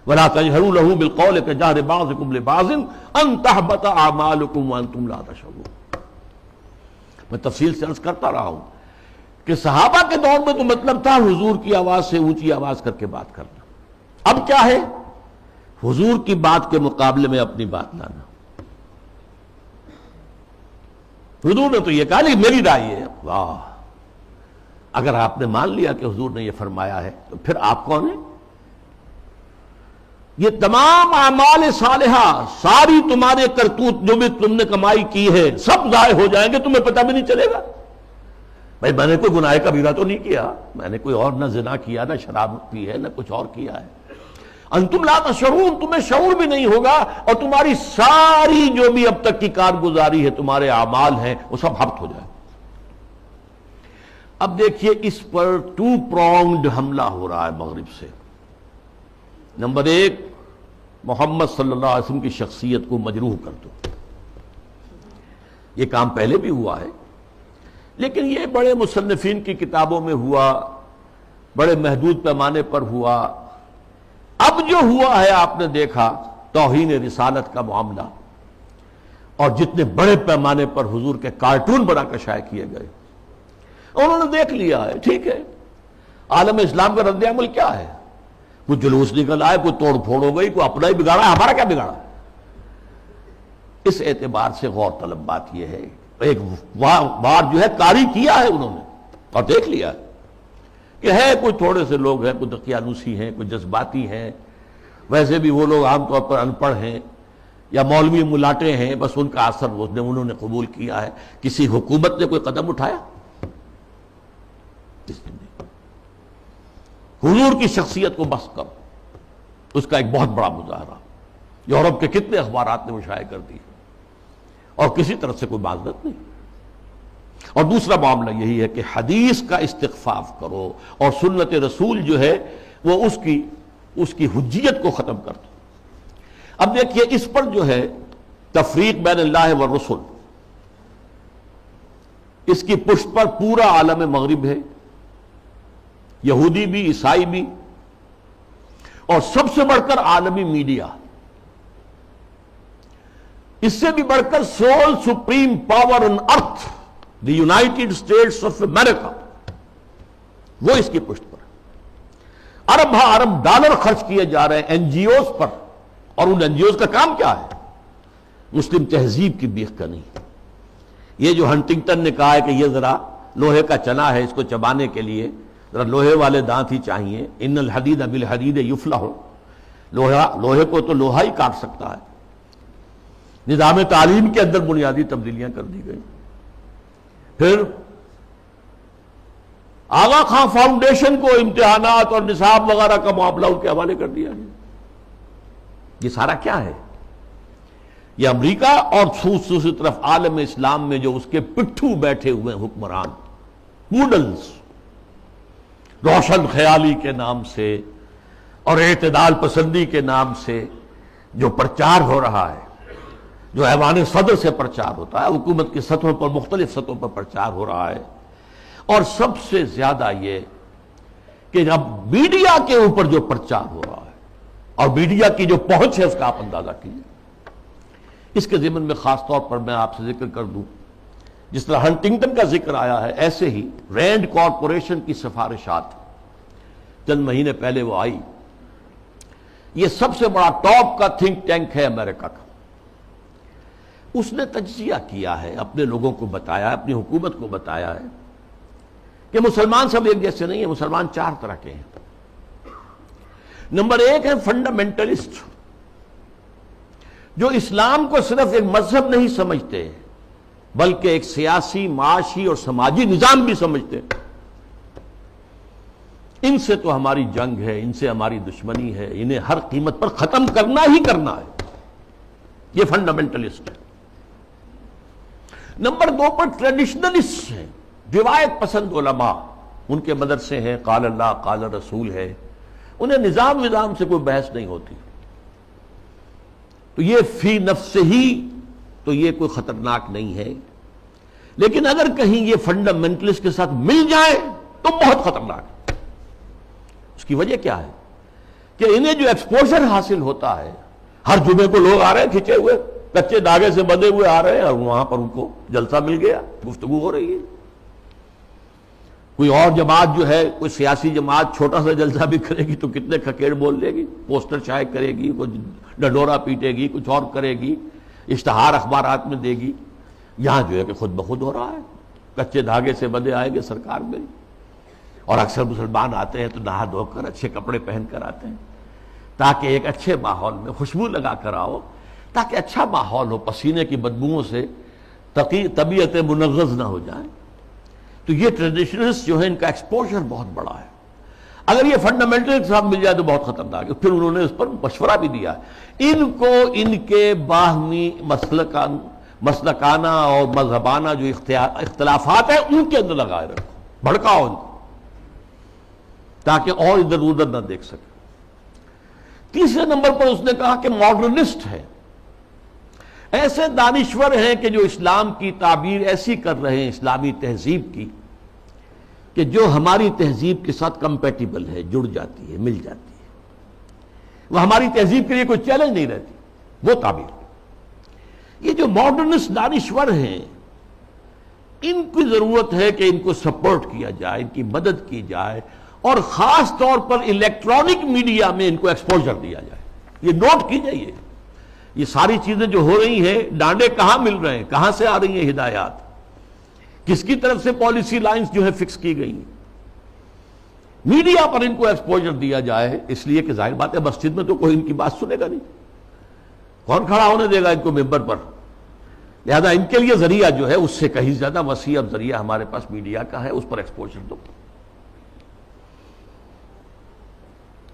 ولا تجهروا له بالقول كجهر بعضكم لبعض ان تحبط اعمالكم وانتم لا تشعرون۔ میں تفصیل سے عرض کرتا رہا ہوں کہ صحابہ کے دور میں تو مطلب تھا حضور کی آواز سے اونچی آواز کر کے بات کرنا، اب کیا ہے؟ حضور کی بات کے مقابلے میں اپنی بات لانا۔ حضور نے تو یہ کہا نہیں میری رائے ہے، واہ، اگر آپ نے مان لیا کہ حضور نے یہ فرمایا ہے تو پھر آپ کون ہیں؟ یہ تمام اعمال صالحہ، ساری تمہارے کرتوت جو بھی تم نے کمائی کی ہے سب ضائع ہو جائیں گے، تمہیں پتہ بھی نہیں چلے گا۔ بھائی میں نے کوئی گناہ کبیرہ تو نہیں کیا، میں نے کوئی اور نہ زنا کیا، نہ شراب پی ہے، نہ کچھ اور کیا ہے۔ انتم لا تشعرون، تمہیں شعور بھی نہیں ہوگا، اور تمہاری ساری جو بھی اب تک کی کارگزاری ہے، تمہارے اعمال ہیں، وہ سب ہبط ہو جائے۔ اب دیکھیے اس پر ٹو پرونگڈ حملہ ہو رہا ہے مغرب سے۔ نمبر ایک، محمد صلی اللہ علیہ وسلم کی شخصیت کو مجروح کر دو۔ یہ کام پہلے بھی ہوا ہے، لیکن یہ بڑے مصنفین کی کتابوں میں ہوا، بڑے محدود پیمانے پر ہوا۔ اب جو ہوا ہے آپ نے دیکھا توہین رسالت کا معاملہ، اور جتنے بڑے پیمانے پر حضور کے کارٹون بنا کر شائع کیے گئے، انہوں نے دیکھ لیا ہے، ٹھیک ہے عالم اسلام کا رد عمل کیا ہے، کوئی جلوس نکل آئے، کوئی توڑ پھوڑ ہو گئی، کوئی اپنا ہی بگاڑا ہے، ہمارا کیا بگاڑا ہے۔ اس اعتبار سے غور طلب بات یہ ہے، ایک بار جو ہے کاری کیا ہے انہوں نے اور دیکھ لیا ہے کہ ہے کوئی تھوڑے سے لوگ ہیں، کوئی دقیانوسی ہیں، کوئی جذباتی ہیں، ویسے بھی وہ لوگ عام طور پر ان پڑھ ہیں یا مولوی ملاٹے ہیں، بس ان کا اثر انہوں نے قبول کیا ہے۔ کسی حکومت نے کوئی قدم اٹھایا؟ حضور کی شخصیت کو بس کرو، اس کا ایک بہت بڑا مظاہرہ یورپ کے کتنے اخبارات نے مشائع کر دی، اور کسی طرح سے کوئی معذرت نہیں۔ اور دوسرا معاملہ یہی ہے کہ حدیث کا استخفاف کرو، اور سنت رسول جو ہے وہ اس کی حجیت کو ختم کر دو۔ اب دیکھیے اس پر جو ہے تفریق بین اللہ والرسل، اس کی پشت پر پورا عالم مغرب ہے، یہودی بھی، عیسائی بھی، اور سب سے بڑھ کر عالمی میڈیا، اس سے بھی بڑھ کر civil supreme power on earth the United States of America, وہ اس کی پشت پر ارب ہا ارب ڈالر خرچ کیے جا رہے ہیں این جی اوز پر، اور ان این جی اوز کا کام کیا ہے؟ مسلم تہذیب کی بیخ کرنی۔ یہ جو ہنٹنگٹن نے کہا ہے کہ یہ ذرا لوہے کا چنا ہے، اس کو چبانے کے لیے ذرا لوہے والے دانت ہی چاہیے، ان الحدید بالحدید یفلح، لوہے کو تو لوہا ہی کاٹ سکتا ہے۔ نظام تعلیم کے اندر بنیادی تبدیلیاں کر دی گئی۔ پھر آغا خان فاؤنڈیشن کو امتحانات اور نصاب وغیرہ کا معاملہ ان کے حوالے کر دیا گیا۔ یہ سارا کیا ہے؟ یہ امریکہ اور دوسری طرف عالم اسلام میں جو اس کے پٹھو بیٹھے ہوئے حکمران، پوڈلز، روشن خیالی کے نام سے اور اعتدال پسندی کے نام سے جو پرچار ہو رہا ہے، جو ایوان صدر سے پرچار ہوتا ہے، حکومت کی سطحوں پر، مختلف سطحوں پر پرچار ہو رہا ہے، اور سب سے زیادہ یہ کہ اب میڈیا کے اوپر جو پرچار ہو رہا ہے اور میڈیا کی جو پہنچ ہے اس کا آپ اندازہ کیجیے۔ اس کے ضمن میں خاص طور پر میں آپ سے ذکر کر دوں، جس طرح ہنٹنگٹن کا ذکر آیا ہے، ایسے ہی رینڈ کارپوریشن کی سفارشات چند مہینے پہلے وہ آئی۔ یہ سب سے بڑا ٹاپ کا تھنک ٹینک ہے امریکہ کا، اس نے تجزیہ کیا ہے، اپنے لوگوں کو بتایا، اپنی حکومت کو بتایا ہے کہ مسلمان سب ایک جیسے نہیں ہیں، مسلمان 4 طرح کے ہیں۔ نمبر 1 ہے فنڈامنٹلسٹ، جو اسلام کو صرف ایک مذہب نہیں سمجھتے بلکہ ایک سیاسی، معاشی اور سماجی نظام بھی سمجھتے ہیں۔ ان سے تو ہماری جنگ ہے، ان سے ہماری دشمنی ہے، انہیں ہر قیمت پر ختم کرنا ہی کرنا ہے، یہ فنڈامنٹلسٹ ہے۔ نمبر 2 پر ٹریڈیشنلسٹ ہیں، روایت پسند علماء، ان کے مدرسے ہیں، قال اللہ قال رسول ہے، انہیں نظام سے کوئی بحث نہیں ہوتی، تو یہ فی نفس ہی تو یہ کوئی خطرناک نہیں ہے، لیکن اگر کہیں یہ فنڈامنٹلسٹ کے ساتھ مل جائے تو بہت خطرناک ہے۔ اس کی وجہ کیا ہے کہ انہیں جو ایکسپوژر حاصل ہوتا ہے، ہر جمعے کو لوگ آ رہے ہیں کھچے ہوئے، کچے دھاگے سے بندھے ہوئے آ رہے ہیں، اور وہاں پر ان کو جلسہ مل گیا، گفتگو ہو رہی ہے۔ کوئی اور جماعت جو ہے، کوئی سیاسی جماعت چھوٹا سا جلسہ بھی کرے گی تو کتنے کھکیڑ بول لے گی، پوسٹر شائع کرے گی، کوئی ڈڈورا پیٹے گی، کچھ اور کرے گی، اشتہار اخبارات میں دے گی۔ یہاں جو ہے کہ خود بخود ہو رہا ہے، کچے دھاگے سے بندھے آئیں گے سرکار میں، اور اکثر مسلمان آتے ہیں تو نہا دھو کر اچھے کپڑے پہن کر آتے ہیں تاکہ ایک اچھے ماحول میں خوشبو لگا کر آؤ، تاکہ اچھا ماحول ہو، پسینے کی بدبوؤں سے طبیعت منغص نہ ہو جائے۔ تو یہ ٹریڈیشنلسٹ جو ہے، ان کا ایکسپوژر بہت بڑا ہے۔ اگر یہ فنڈامنٹل کے ساتھ مل جائے تو بہت خطرناک ہے۔ پھر انہوں نے اس پر مشورہ بھی دیا ہے، ان کو ان کے باہمی مسلکانہ اور مذہبانہ جو اختلافات ہیں ان کے اندر لگائے رکھو، بھڑکاؤ ان کو تاکہ اور ادھر ادھر نہ دیکھ سکے۔ تیسرے نمبر پر اس نے کہا کہ ماڈرنسٹ ہے، ایسے دانشور ہیں کہ جو اسلام کی تعبیر ایسی کر رہے ہیں، اسلامی تہذیب کی، کہ جو ہماری تہذیب کے ساتھ کمپیٹیبل ہے، جڑ جاتی ہے، مل جاتی ہے، وہ ہماری تہذیب کے لیے کوئی چیلنج نہیں رہتی، وہ تعبیر۔ یہ جو ماڈرنسٹ دانشور ہیں، ان کی ضرورت ہے کہ ان کو سپورٹ کیا جائے، ان کی مدد کی جائے، اور خاص طور پر الیکٹرانک میڈیا میں ان کو ایکسپوژر دیا جائے۔ یہ نوٹ کیجئے، یہ ساری چیزیں جو ہو رہی ہیں، ڈانڈے کہاں مل رہے ہیں، کہاں سے آ رہی ہیں ہدایات، کس کی طرف سے پالیسی لائنز جو ہے فکس کی گئی ہیں، میڈیا پر ان کو ایکسپوژر دیا جائے، اس لیے کہ ظاہر بات ہے مسجد میں تو کوئی ان کی بات سنے گا نہیں، کون کھڑا ہونے دے گا ان کو ممبر پر، لہذا ان کے لیے ذریعہ جو ہے اس سے کہیں زیادہ وسیع اب ذریعہ ہمارے پاس میڈیا کا ہے، اس پر ایکسپوژر دو۔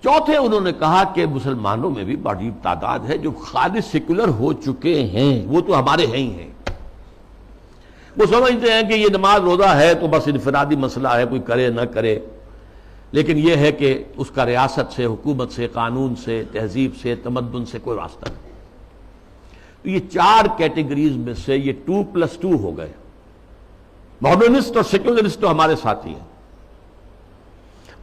چوتھے انہوں نے کہا کہ مسلمانوں میں بھی بڑی تعداد ہے جو خالص سیکولر ہو چکے ہیں، وہ تو ہمارے ہیں ہی ہیں، وہ سمجھتے ہیں کہ یہ نماز روزہ ہے تو بس انفرادی مسئلہ ہے، کوئی کرے نہ کرے، لیکن یہ ہے کہ اس کا ریاست سے، حکومت سے، قانون سے، تہذیب سے، تمدن سے کوئی واسطہ نہیں۔ تو یہ 4 کیٹیگریز میں سے یہ 2+2 ہو گئے، ماڈرنسٹ اور سیکولرسٹ تو ہمارے ساتھی ہیں،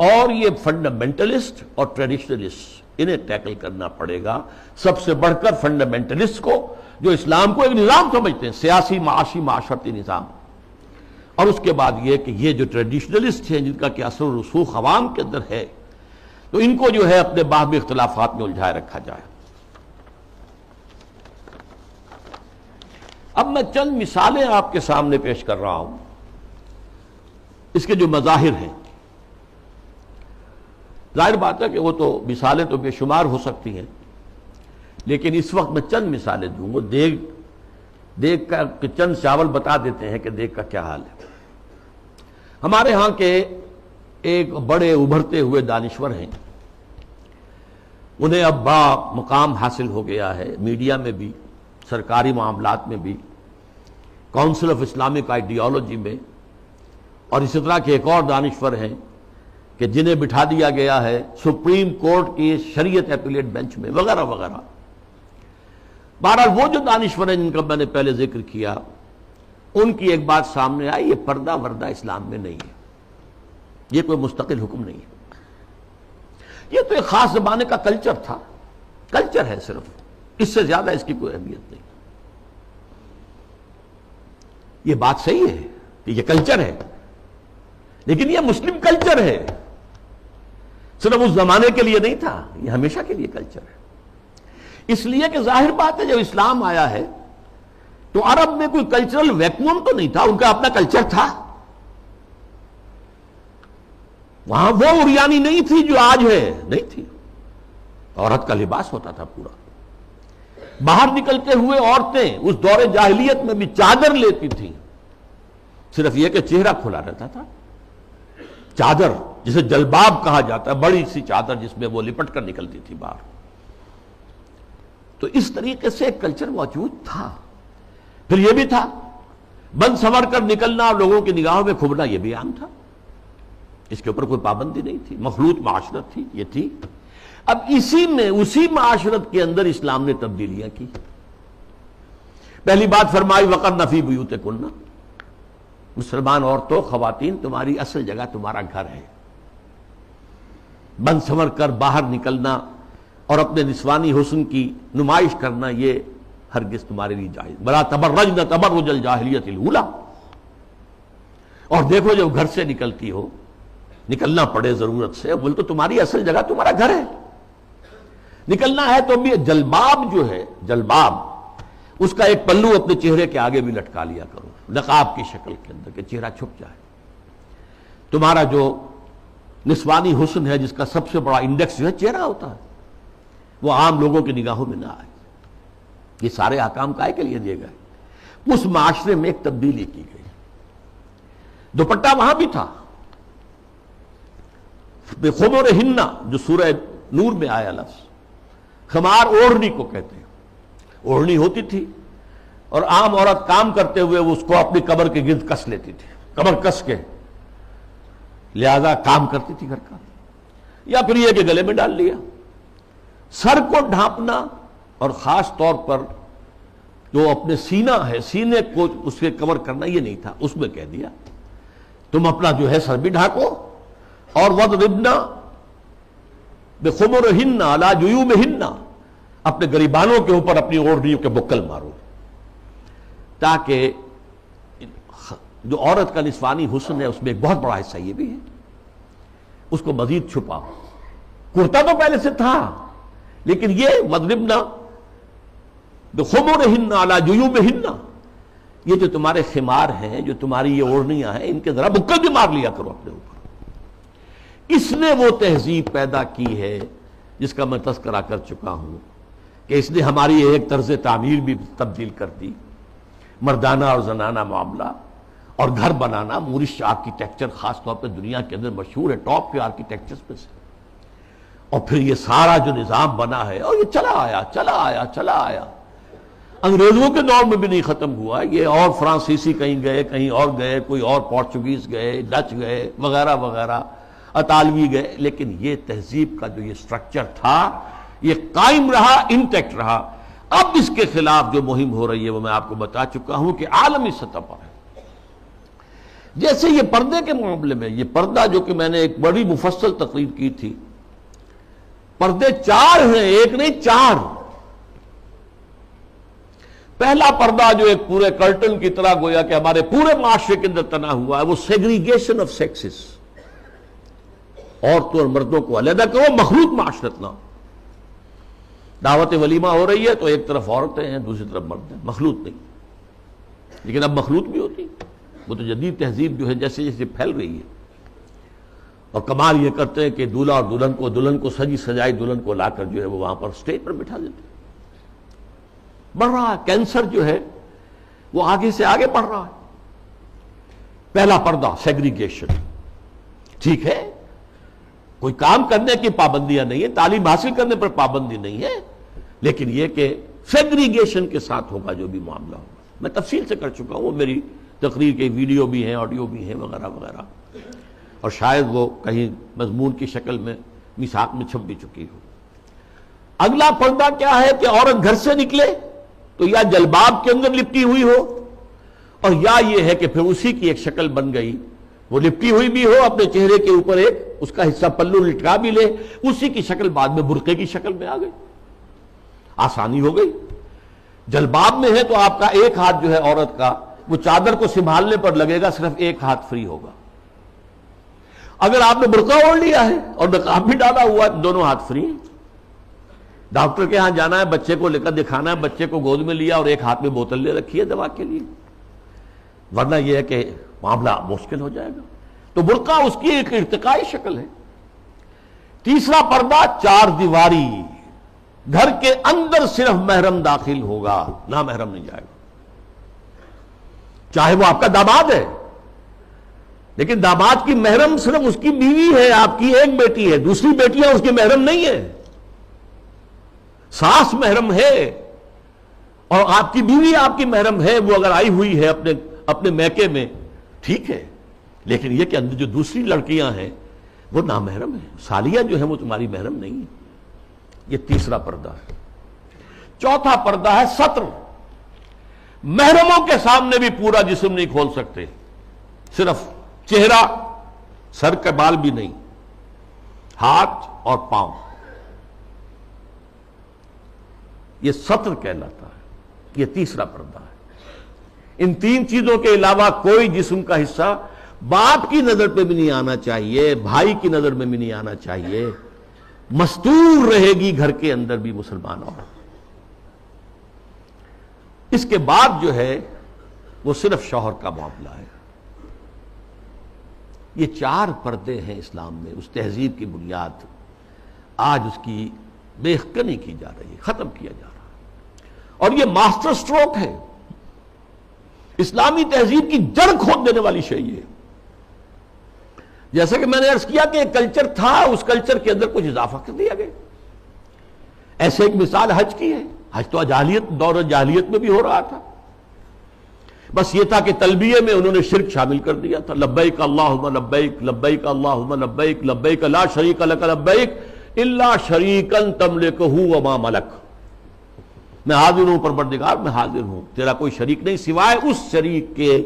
اور یہ فنڈامنٹلسٹ اور ٹریڈیشنلسٹ، انہیں ٹیکل کرنا پڑے گا، سب سے بڑھ کر فنڈامنٹلسٹ کو، جو اسلام کو ایک نظام سمجھتے ہیں، سیاسی، معاشی، معاشرتی نظام، اور اس کے بعد یہ کہ یہ جو ٹریڈیشنلسٹ ہیں جن کا کہ اثر و رسوخ عوام کے اندر ہے، تو ان کو جو ہے اپنے باہمی اختلافات میں الجھائے رکھا جائے۔ اب میں چند مثالیں آپ کے سامنے پیش کر رہا ہوں، اس کے جو مظاہر ہیں۔ ظاہر بات ہے کہ وہ تو مثالیں تو بے شمار ہو سکتی ہیں، لیکن اس وقت میں چند مثالیں دوں گا۔ دیگ کا کہ چند چاول بتا دیتے ہیں کہ دیگ کا کیا حال ہے۔ ہمارے ہاں کے ایک بڑے ابھرتے ہوئے دانشور ہیں، انہیں اب بڑا مقام حاصل ہو گیا ہے، میڈیا میں بھی، سرکاری معاملات میں بھی، کونسل آف اسلامک آئیڈیالوجی میں، اور اسی طرح کے ایک اور دانشور ہیں کہ جنہیں بٹھا دیا گیا ہے سپریم کورٹ کی شریعت اپیلیٹ بینچ میں، وغیرہ وغیرہ۔ بہرحال وہ جو دانشور ہیں جن کا میں نے پہلے ذکر کیا، ان کی ایک بات سامنے آئی، یہ پردہ وردہ اسلام میں نہیں ہے، یہ کوئی مستقل حکم نہیں ہے، یہ تو ایک خاص زمانے کا کلچر تھا، کلچر ہے صرف، اس سے زیادہ اس کی کوئی اہمیت نہیں۔ یہ بات صحیح ہے کہ یہ کلچر ہے، لیکن یہ مسلم کلچر ہے، صرف اس زمانے کے لیے نہیں تھا، یہ ہمیشہ کے لیے کلچر ہے۔ اس لیے کہ ظاہر بات ہے جب اسلام آیا ہے تو عرب میں کوئی کلچرل ویکیوم تو نہیں تھا، ان کا اپنا کلچر تھا۔ وہاں وہ عریانی نہیں تھی جو آج ہے، نہیں تھی۔ عورت کا لباس ہوتا تھا پورا۔ باہر نکلتے ہوئے عورتیں اس دور جاہلیت میں بھی چادر لیتی تھیں، صرف یہ کہ چہرہ کھلا رہتا تھا۔ چادر جسے جلباب کہا جاتا ہے، بڑی سی چادر جس میں وہ لپٹ کر نکلتی تھی باہر۔ تو اس طریقے سے ایک کلچر موجود تھا۔ پھر یہ بھی تھا بند سنور کر نکلنا اور لوگوں کی نگاہوں میں کھبنا، یہ بھی عام تھا، اس کے اوپر کوئی پابندی نہیں تھی، مخلوط معاشرت تھی، یہ تھی۔ اب اسی معاشرت کے اندر اسلام نے تبدیلیاں کی۔ پہلی بات فرمائی وقرن فی بیوتکن، مسلمان عورتوں، خواتین، تمہاری اصل جگہ تمہارا گھر ہے۔ بند سنور کر باہر نکلنا اور اپنے نسوانی حسن کی نمائش کرنا یہ ہرگز تمہارے لیے جائز۔ بلا تبرجن تبرج الجاہلیت الاولی، اور دیکھو جب گھر سے نکلتی ہو، نکلنا پڑے ضرورت سے، بول تو تمہاری اصل جگہ تمہارا گھر ہے۔ نکلنا ہے تو بھی جلباب جو ہے، جلباب اس کا ایک پلو اپنے چہرے کے آگے بھی لٹکا لیا کرو، نقاب کی شکل کے اندر، کہ چہرہ چھپ جائے۔ تمہارا جو نسوانی حسن ہے جس کا سب سے بڑا انڈیکس جو ہے چہرہ ہوتا ہے، وہ عام لوگوں کی نگاہوں میں نہ آئے۔ یہ سارے احکام کائے کے لیے دیے گئے۔ اس معاشرے میں ایک تبدیلی کی گئی۔ دوپٹہ وہاں بھی تھا، بِخُمُرِهِنَّ جو سورہ نور میں آیا لفظ، خمار اوڑھنی کو کہتے ہیں۔ اوڑھنی ہوتی تھی اور عام عورت کام کرتے ہوئے وہ اس کو اپنی کمر کے گرد کس لیتی تھی، کمر کس کے، لہذا کام کرتی تھی گھر کا، یا پھر یہ کہ گلے میں ڈال لیا۔ سر کو ڈھانپنا اور خاص طور پر جو اپنے سینہ ہے، سینے کو اس کے کور کرنا، یہ نہیں تھا، اس میں کہہ دیا تم اپنا جو ہے سر بھی ڈھانکو، اور وَضْرِبْنَ بِخُمُرِهِنَّ عَلَى جُيُوبِهِنَّ، اپنے گریبانوں کے اوپر اپنی اوڑھنیوں کے بکل مارو، تاکہ جو عورت کا نسوانی حسن ہے اس میں ایک بہت بڑا حصہ یہ بھی ہے، اس کو مزید چھپاؤ۔ کرتا تو پہلے سے تھا، لیکن یہ وَضْرِبْنَ بِخُمُرِهِنَّ عَلَى جُيُوبِهِنَّ، یہ جو تمہارے خمار ہیں، جو تمہاری یہ اوڑھنیاں ہیں، ان کے ذرا بکل بھی مار لیا کرو اپنے اوپر۔ اس نے وہ تہذیب پیدا کی ہے جس کا میں تذکرہ کر چکا ہوں کہ اس نے ہماری ایک طرز تعمیر بھی تبدیل کر دی، مردانہ اور زنانہ معاملہ اور گھر بنانا۔ مورش آرکیٹیکچر خاص طور پہ دنیا کے اندر مشہور ہے، ٹاپ کے آرکیٹیکچرز میں سے۔ اور پھر یہ سارا جو نظام بنا ہے، اور یہ چلا آیا، انگریزوں کے دور میں بھی نہیں ختم ہوا یہ، اور فرانسیسی کہیں گئے، کہیں اور گئے، کوئی اور پورچوگیز گئے، ڈچ گئے، وغیرہ وغیرہ، اطالوی گئے، لیکن یہ تہذیب کا جو یہ سٹرکچر تھا یہ قائم رہا، انٹیکٹ رہا۔ اب اس کے خلاف جو مہم ہو رہی ہے وہ میں آپ کو بتا چکا ہوں کہ عالمی سطح پر ہے۔ جیسے یہ پردے کے معاملے میں، یہ پردہ جو کہ میں نے ایک بڑی مفصل تقریر کی تھی، پردے 4 ہیں، ایک نہیں 4۔ پہلا پردہ جو ایک پورے کرٹن کی طرح گویا کہ ہمارے پورے معاشرے کے اندر تنا ہوا ہے، وہ سیگریگیشن آف سیکسز، عورتوں اور مردوں کو علیحدہ کرو، مخلوط معاشرت نہ ہو۔ دعوت ولیمہ ہو رہی ہے تو ایک طرف عورتیں ہیں، دوسری طرف مرد ہیں، مخلوط نہیں۔ لیکن اب مخلوط بھی ہوتی، وہ تو جدید تہذیب جو ہے جیسے جیسے پھیل رہی ہے، اور کمال یہ کرتے ہیں کہ دولہا اور دلہن کو سجی سجائی دلہن کو لا کر جو ہے وہ وہاں پر اسٹیج پر بٹھا دیتے ہیں۔ بڑھ رہا ہے کینسر جو ہے وہ آگے سے آگے بڑھ رہا ہے۔ پہلا پردہ سیگریگیشن، ٹھیک ہے، کوئی کام کرنے کی پابندیاں نہیں ہے، تعلیم حاصل کرنے پر پابندی نہیں ہے، لیکن یہ کہ سیگریگیشن کے ساتھ ہوگا جو بھی معاملہ ہوگا۔ میں تفصیل سے کر چکا ہوں، وہ میری تقریر کے ویڈیو بھی ہیں، آڈیو بھی ہیں، وغیرہ وغیرہ، اور شاید وہ کہیں مضمون کی شکل میں میثاق میں چھپ بھی چکی ہو۔ اگلا پردہ کیا ہے کہ عورت گھر سے نکلے تو یا جلباب کے اندر لپٹی ہوئی ہو، اور یا یہ ہے کہ پھر اسی کی ایک شکل بن گئی، وہ لپٹی ہوئی بھی ہو، اپنے چہرے کے اوپر ایک اس کا حصہ پلو لٹکا بھی لے، اسی کی شکل بعد میں برقعے کی شکل میں آ گئی، آسانی ہو گئی۔ جلباب میں ہے تو آپ کا ایک ہاتھ جو ہے عورت کا وہ چادر کو سنبھالنے پر لگے گا، صرف ایک ہاتھ فری ہوگا۔ اگر آپ نے برقع اوڑھ لیا ہے اور نقاب بھی ڈالا ہوا ہے، دونوں ہاتھ فری ہیں. ڈاکٹر کے ہاں جانا ہے، بچے کو لے کر دکھانا ہے، بچے کو گود میں لیا اور ایک ہاتھ میں بوتل لے رکھی ہے دوا کے لیے، ورنہ یہ ہے کہ معاملہ مشکل ہو جائے گا. تو برقع اس کی ایک ارتقائی شکل ہے. تیسرا پردہ چار دیواری، گھر کے اندر صرف محرم داخل ہوگا، نہ محرم نہیں جائے گا، چاہے وہ آپ کا داماد ہے. لیکن داماد کی محرم صرف اس کی بیوی ہے، آپ کی ایک بیٹی ہے، دوسری بیٹیاں اس کی محرم نہیں ہے. ساس محرم ہے اور آپ کی بیوی آپ کی محرم ہے، وہ اگر آئی ہوئی ہے اپنے میکے میں ٹھیک ہے، لیکن یہ کہ اندر جو دوسری لڑکیاں ہیں وہ نامحرم ہیں، سالیاں جو ہیں وہ تمہاری محرم نہیں ہیں. یہ تیسرا پردہ ہے. چوتھا پردہ ہے ستر. محرموں کے سامنے بھی پورا جسم نہیں کھول سکتے، صرف چہرہ، سر کے بال بھی نہیں، ہاتھ اور پاؤں. یہ ستر کہلاتا ہے. یہ تیسرا پردہ ہے. ان تین چیزوں کے علاوہ کوئی جسم کا حصہ باپ کی نظر پہ بھی نہیں آنا چاہیے، بھائی کی نظر میں بھی نہیں آنا چاہیے. مستور رہے گی گھر کے اندر بھی مسلمان عورت. اس کے بعد جو ہے وہ صرف شوہر کا معاملہ ہے. یہ چار پردے ہیں اسلام میں. اس تہذیب کی بنیاد آج اس کی بیخکنی کی جا رہی ہے، ختم کیا جا رہا ہے، اور یہ ماسٹر سٹروک ہے. اسلامی تہذیب کی جڑ کھود دینے والی شے ہے. جیسا کہ میں نے عرض کیا کہ ایک کلچر تھا، اس کلچر کے اندر کچھ اضافہ کر دیا گیا. ایسے ایک مثال حج کی ہے. حج تو دور جاہلیت میں بھی ہو رہا تھا، بس یہ تھا کہ تلبیہ میں انہوں نے شرک شامل کر دیا تھا. لبیک اللہم لبیک، لبیک اللہم لبیک، لبیک لا شریک لک لبیک الا شریکا تملکہ وما ملک. میں حاضر ہوں پروردگار، میں حاضر ہوں، تیرا کوئی شریک نہیں سوائے اس شریک کے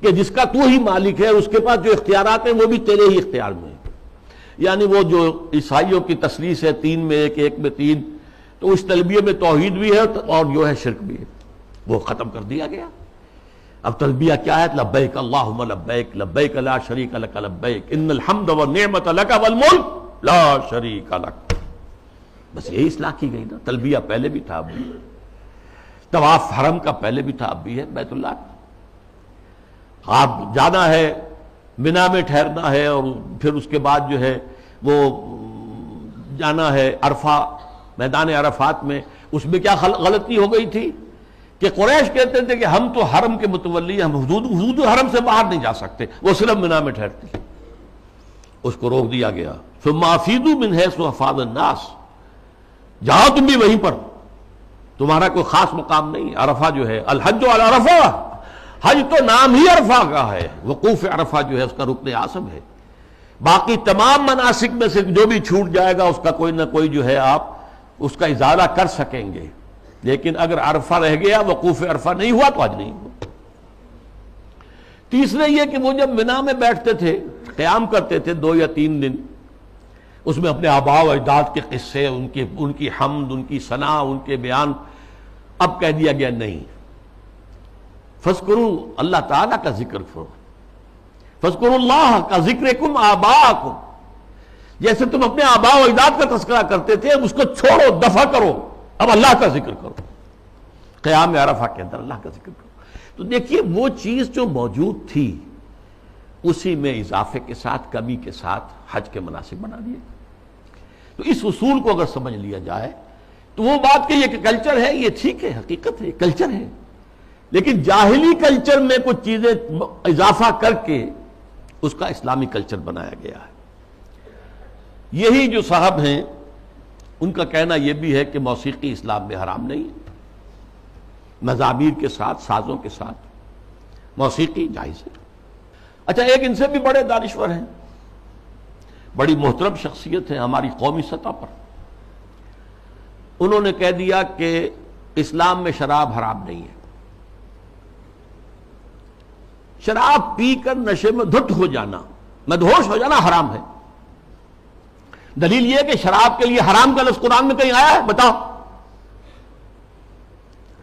کہ جس کا تو ہی مالک ہے، اس کے پاس جو اختیارات ہیں وہ بھی تیرے ہی اختیار میں ہیں. یعنی وہ جو عیسائیوں کی تثلیث ہے، تین میں ایک، ایک میں تین، تو اس تلبیہ میں توحید بھی ہے اور جو ہے شرک بھی ہے، وہ ختم کر دیا گیا. اب تلبیہ کیا ہے؟ لبیک اللہم لبیک، لبیک لا شریک لک لبیک، ان الحمد والنعمت لک والملک لا شریک لک. بس یہی اصلاح کی گئی نا. تلبیہ پہلے بھی تھا، اب بھی. طواف حرم کا پہلے بھی تھا، اب بھی ہے. بیت اللہ آپ جانا ہے، منا میں ٹھہرنا ہے، اور پھر اس کے بعد جو ہے وہ جانا ہے عرفہ، میدان عرفات میں. اس میں کیا غلطی ہو گئی تھی کہ قریش کہتے تھے کہ ہم تو حرم کے متولی، ہم حدود حرم سے باہر نہیں جا سکتے، وہ صرف منا میں ٹھہرتے. اس کو روک دیا گیا. ثم افیضوا من حیث افاض الناس، جاؤ تم بھی وہیں پر، تمہارا کوئی خاص مقام نہیں. عرفہ جو ہے، الحج علی عرفہ، حج تو نام ہی عرفہ کا ہے. وقوف عرفہ جو ہے اس کا رکن اعظم ہے. باقی تمام مناسک میں سے جو بھی چھوٹ جائے گا اس کا کوئی نہ کوئی جو ہے آپ اس کا ازالہ کر سکیں گے، لیکن اگر عرفہ رہ گیا، وقوف عرفہ نہیں ہوا تو حج نہیں ہوا. تیسرے یہ کہ وہ جب منا میں بیٹھتے تھے، قیام کرتے تھے 2 یا 3 دن، اس میں اپنے آباء و اجداد کے قصے، ان کی حمد، ان کی ثنا، ان کے بیان. اب کہہ دیا گیا نہیں، فاذکروا اللہ تعالیٰ کا ذکر کرو، فاذکروا اللہ کا ذکرکم آباءکم. جیسے تم اپنے آباء و اجداد کا تذکرہ کرتے تھے، اس کو چھوڑو، دفع کرو، اب اللہ کا ذکر کرو. قیام عرفہ کے اندر اللہ کا ذکر کرو. تو دیکھیے وہ چیز جو موجود تھی اسی میں اضافے کے ساتھ، کمی کے ساتھ حج کے مناسک بنا دیے. تو اس اصول کو اگر سمجھ لیا جائے تو وہ بات کہ یہ کہ کلچر ہے، یہ ٹھیک ہے، حقیقت ہے، کلچر ہے، لیکن جاہلی کلچر میں کچھ چیزیں اضافہ کر کے اس کا اسلامی کلچر بنایا گیا ہے. یہی جو صاحب ہیں ان کا کہنا یہ بھی ہے کہ موسیقی اسلام میں حرام نہیں ہے. مزامیر کے ساتھ، سازوں کے ساتھ موسیقی جائز ہے. اچھا، ایک ان سے بھی بڑے دانشور ہیں، بڑی محترم شخصیت ہے ہماری قومی سطح پر. انہوں نے کہہ دیا کہ اسلام میں شراب حرام نہیں ہے. شراب پی کر نشے میں دھت ہو جانا، مدہوش ہو جانا حرام ہے. دلیل یہ کہ شراب کے لیے حرام کا لفظ قرآن میں کہیں آیا ہے؟ بتاؤ.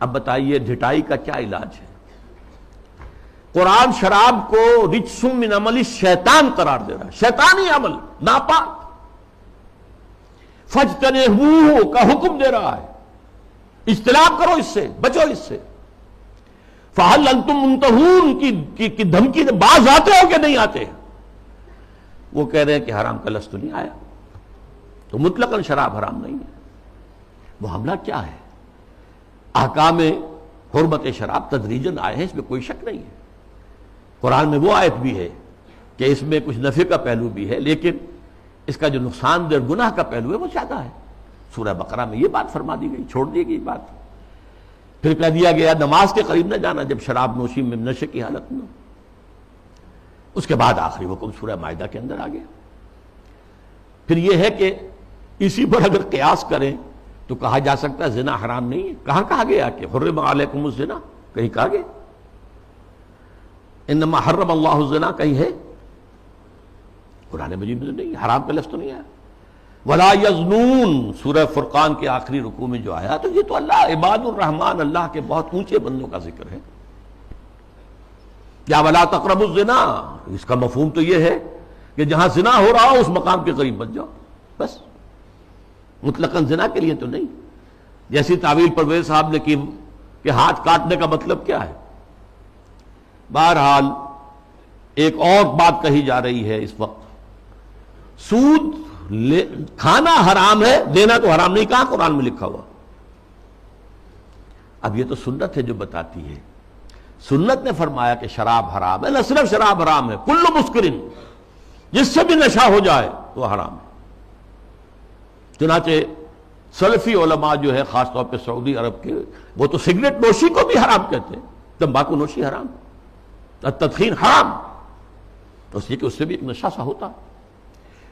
اب بتائیے ڈھٹائی کا کیا علاج ہے؟ قرآن شراب کو رجس من عمل شیطان قرار دے رہا ہے، شیطانی عمل، ناپاک، فاجتنبوہ کا حکم دے رہا ہے، اجتناب کرو اس سے، بچو اس سے۔ فہل انتم منتہون کی دھمکی باز آتے ہو کہ نہیں آتے؟ وہ کہہ رہے ہیں کہ حرام کا لفظ تو نہیں آیا، تو مطلقاً شراب حرام نہیں ہے۔ وہ حملہ کیا ہے؟ احکام حرمت شراب تدریجاً آئے ہیں، اس میں کوئی شک نہیں ہے۔ قرآن میں وہ آیت بھی ہے کہ اس میں کچھ نفع کا پہلو بھی ہے، لیکن اس کا جو نقصان دہ گناہ کا پہلو ہے وہ زیادہ ہے۔ سورہ بقرہ میں یہ بات فرما دی گئی، چھوڑ دی گئی بات۔ پھر کہہ دیا گیا نماز کے قریب نہ جانا جب شراب نوشی میں نشے کی حالت میں۔ اس کے بعد آخری حکم سورہ مائدہ کے اندر آ گیا۔ پھر یہ ہے کہ اسی پر اگر قیاس کریں تو کہا جا سکتا ہے زنا حرام نہیں ہے۔ کہاں کہا گیا کہ حرم علیکم الزنا؟ کہیں کہا گیا انما حرم اللہ الزنا؟ کہیں ہے؟ قرآن مجید میں نہیں، حرام کا لفظ تو نہیں آیا۔ ولا یزنون سورہ فرقان کے آخری رکوع میں جو آیا تو یہ تو اللہ عباد الرحمن، اللہ کے بہت اونچے بندوں کا ذکر ہے۔ یا ولا تقربوا الزنا، اس کا مفہوم تو یہ ہے کہ جہاں زنا ہو رہا ہو اس مقام کے قریب مت جاؤ، بس، مطلقاً زنا کے لیے تو نہیں۔ جیسی تعویل پرویز صاحب نے کی کہ ہاتھ کاٹنے کا مطلب کیا ہے۔ بہرحال ایک اور بات کہی جا رہی ہے اس وقت، سود کھانا حرام ہے، دینا تو حرام نہیں، کہاں قرآن میں لکھا ہوا؟ اب یہ تو سنت ہے جو بتاتی ہے۔ سنت نے فرمایا کہ شراب حرام ہے، نہ صرف شراب حرام ہے، کل مسکرن، جس سے بھی نشہ ہو جائے وہ حرام ہے۔ چنانچہ سلفی علماء جو ہے خاص طور پہ سعودی عرب کے، وہ تو سگریٹ نوشی کو بھی حرام کہتے ہیں، تمباکو نوشی حرام، تدخین حرام، اس لیے کہ اس سے بھی ایک نشہ سا ہوتا۔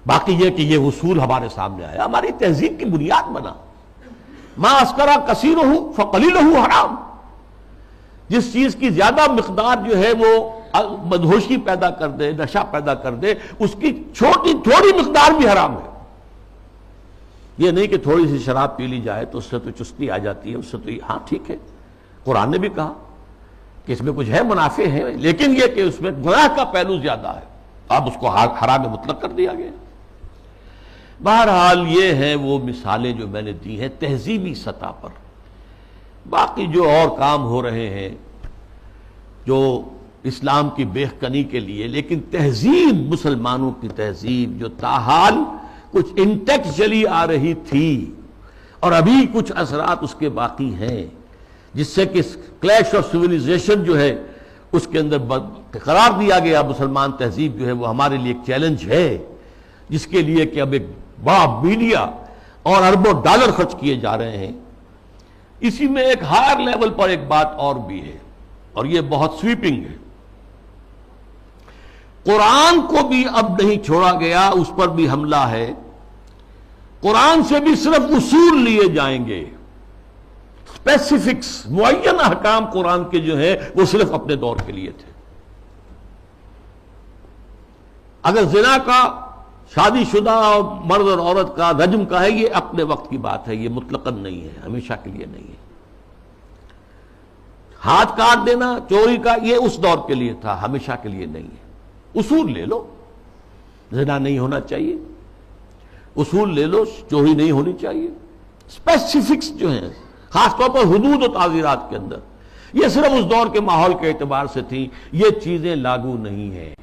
باقی یہ کہ یہ اصول ہمارے سامنے آیا، ہماری تہذیب کی بنیاد بنا۔ ما اسکرا کثیرہ فقلیلہ حرام، جس چیز کی زیادہ مقدار جو ہے وہ بدہوشی پیدا کر دے، نشہ پیدا کر دے، اس کی تھوڑی مقدار بھی حرام ہے۔ یہ نہیں کہ تھوڑی سی شراب پی لی جائے تو اس سے تو چستی آ جاتی ہے، اس سے تو ہاں ٹھیک ہے، قرآن نے بھی کہا کہ اس میں کچھ ہے، منافع ہے، لیکن یہ کہ اس میں گناہ کا پہلو زیادہ ہے، اب اس کو حرام مطلق کر دیا گیا۔ بہرحال یہ ہیں وہ مثالیں جو میں نے دی ہیں تہذیبی سطح پر۔ باقی جو اور کام ہو رہے ہیں جو اسلام کی بہکنی کے لیے، لیکن تہذیب، مسلمانوں کی تہذیب جو تاحال کچھ انٹیکٹ چلی آ رہی تھی اور ابھی کچھ اثرات اس کے باقی ہیں، جس سے کہ کلیش آف سویلائزیشن جو ہے اس کے اندر قرار دیا گیا مسلمان تہذیب جو ہے وہ ہمارے لیے ایک چیلنج ہے، جس کے لیے کہ اب ایک بڑا میڈیا اور اربوں ڈالر خرچ کیے جا رہے ہیں۔ اسی میں ایک ہائر لیول پر ایک بات اور بھی ہے، اور یہ بہت سویپنگ ہے۔ قرآن کو بھی اب نہیں چھوڑا گیا، اس پر بھی حملہ ہے۔ قرآن سے بھی صرف اصول لیے جائیں گے، اسپیسیفکس، معین احکام قرآن کے جو ہیں وہ صرف اپنے دور کے لیے تھے۔ اگر زنا کا، شادی شدہ مرد اور عورت کا، رجم کا ہے، یہ اپنے وقت کی بات ہے، یہ مطلقاً نہیں ہے، ہمیشہ کے لیے نہیں ہے۔ ہاتھ کاٹ دینا، چوری کا، یہ اس دور کے لیے تھا، ہمیشہ کے لیے نہیں ہے۔ اصول لے لو، زنا نہیں ہونا چاہیے، اصول لے لو، چوری نہیں ہونی چاہیے۔ اسپیسیفکس جو ہیں خاص طور پر حدود و تعزیرات کے اندر، یہ صرف اس دور کے ماحول کے اعتبار سے تھی، یہ چیزیں لاگو نہیں ہیں۔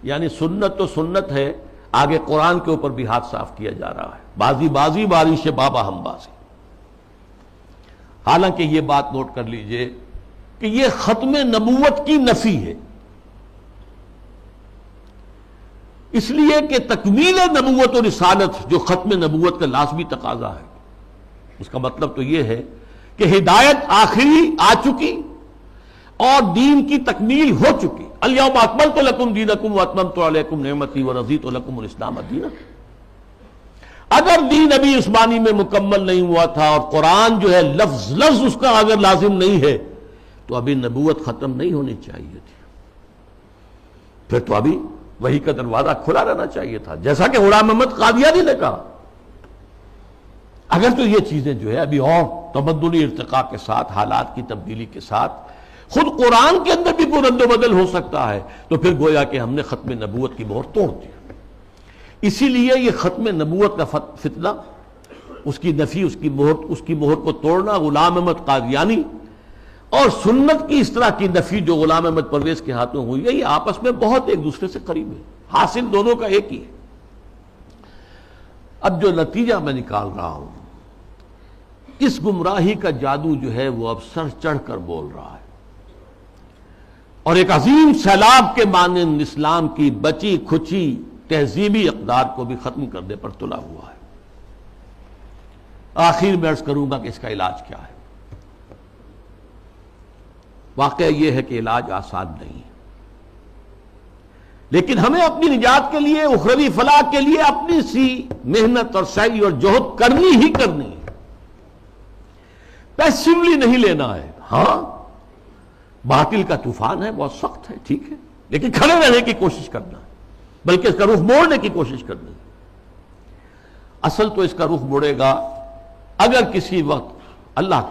یعنی سنت تو سنت ہے، آگے قرآن کے اوپر بھی ہاتھ صاف کیا جا رہا ہے، بازی بازی بارش بابا ہم بازی۔ حالانکہ یہ بات نوٹ کر لیجئے کہ یہ ختم نبوت کی نفی ہے، اس لیے کہ تکمیل نبوت و رسالت جو ختم نبوت کا لازمی تقاضا ہے، اس کا مطلب تو یہ ہے کہ ہدایت آخری آ چکی اور دین کی تکمیل ہو چکی۔ الیوم اکملت لکم دینکم واتممت علیکم نعمتی ورضیت لکم الاسلام دینا۔ اگر دین ابھی عثمانی میں مکمل نہیں ہوا تھا اور قرآن جو ہے لفظ لفظ اس کا اگر لازم نہیں ہے تو ابھی نبوت ختم نہیں ہونی چاہیے تھی، پھر تو ابھی وحی کا دروازہ کھلا رہنا چاہیے تھا، جیسا کہ غلام محمد قادیانی نے کہا۔ اگر تو یہ چیزیں جو ہے ابھی اور تمدنی ارتقاء کے ساتھ، حالات کی تبدیلی کے ساتھ خود قرآن کے اندر بھی کوئی رد و بدل ہو سکتا ہے، تو پھر گویا کہ ہم نے ختم نبوت کی مہر توڑ دی۔ اسی لیے یہ ختم نبوت کا فتنہ، اس کی نفی، اس کی مہر کو توڑنا، غلام احمد قادیانی اور سنت کی اس طرح کی نفی جو غلام احمد پرویز کے ہاتھوں ہوئی ہے، یہ آپس میں بہت ایک دوسرے سے قریب ہے، حاصل دونوں کا ایک ہی ہے۔ اب جو نتیجہ میں نکال رہا ہوں، اس گمراہی کا جادو جو ہے وہ اب سر چڑھ کر بول رہا ہے، اور ایک عظیم سیلاب کے مانند اسلام کی بچی کھچی تہذیبی اقدار کو بھی ختم کرنے پر تلا ہوا ہے۔ آخر میں عرض کروں گا کہ اس کا علاج کیا ہے۔ واقعہ یہ ہے کہ علاج آسان نہیں ہے، لیکن ہمیں اپنی نجات کے لیے، اخروی فلاح کے لیے اپنی سی محنت اور سعی اور جہد کرنی ہی کرنی ہے، پیسیولی نہیں لینا ہے۔ ہاں باطل کا طوفان ہے، بہت سخت ہے، ٹھیک ہے، لیکن کھڑے رہنے کی کوشش کرنا ہے، بلکہ اس کا رخ موڑنے کی کوشش کرنی ہے۔ اصل تو اس کا رخ موڑے گا اگر کسی وقت اللہ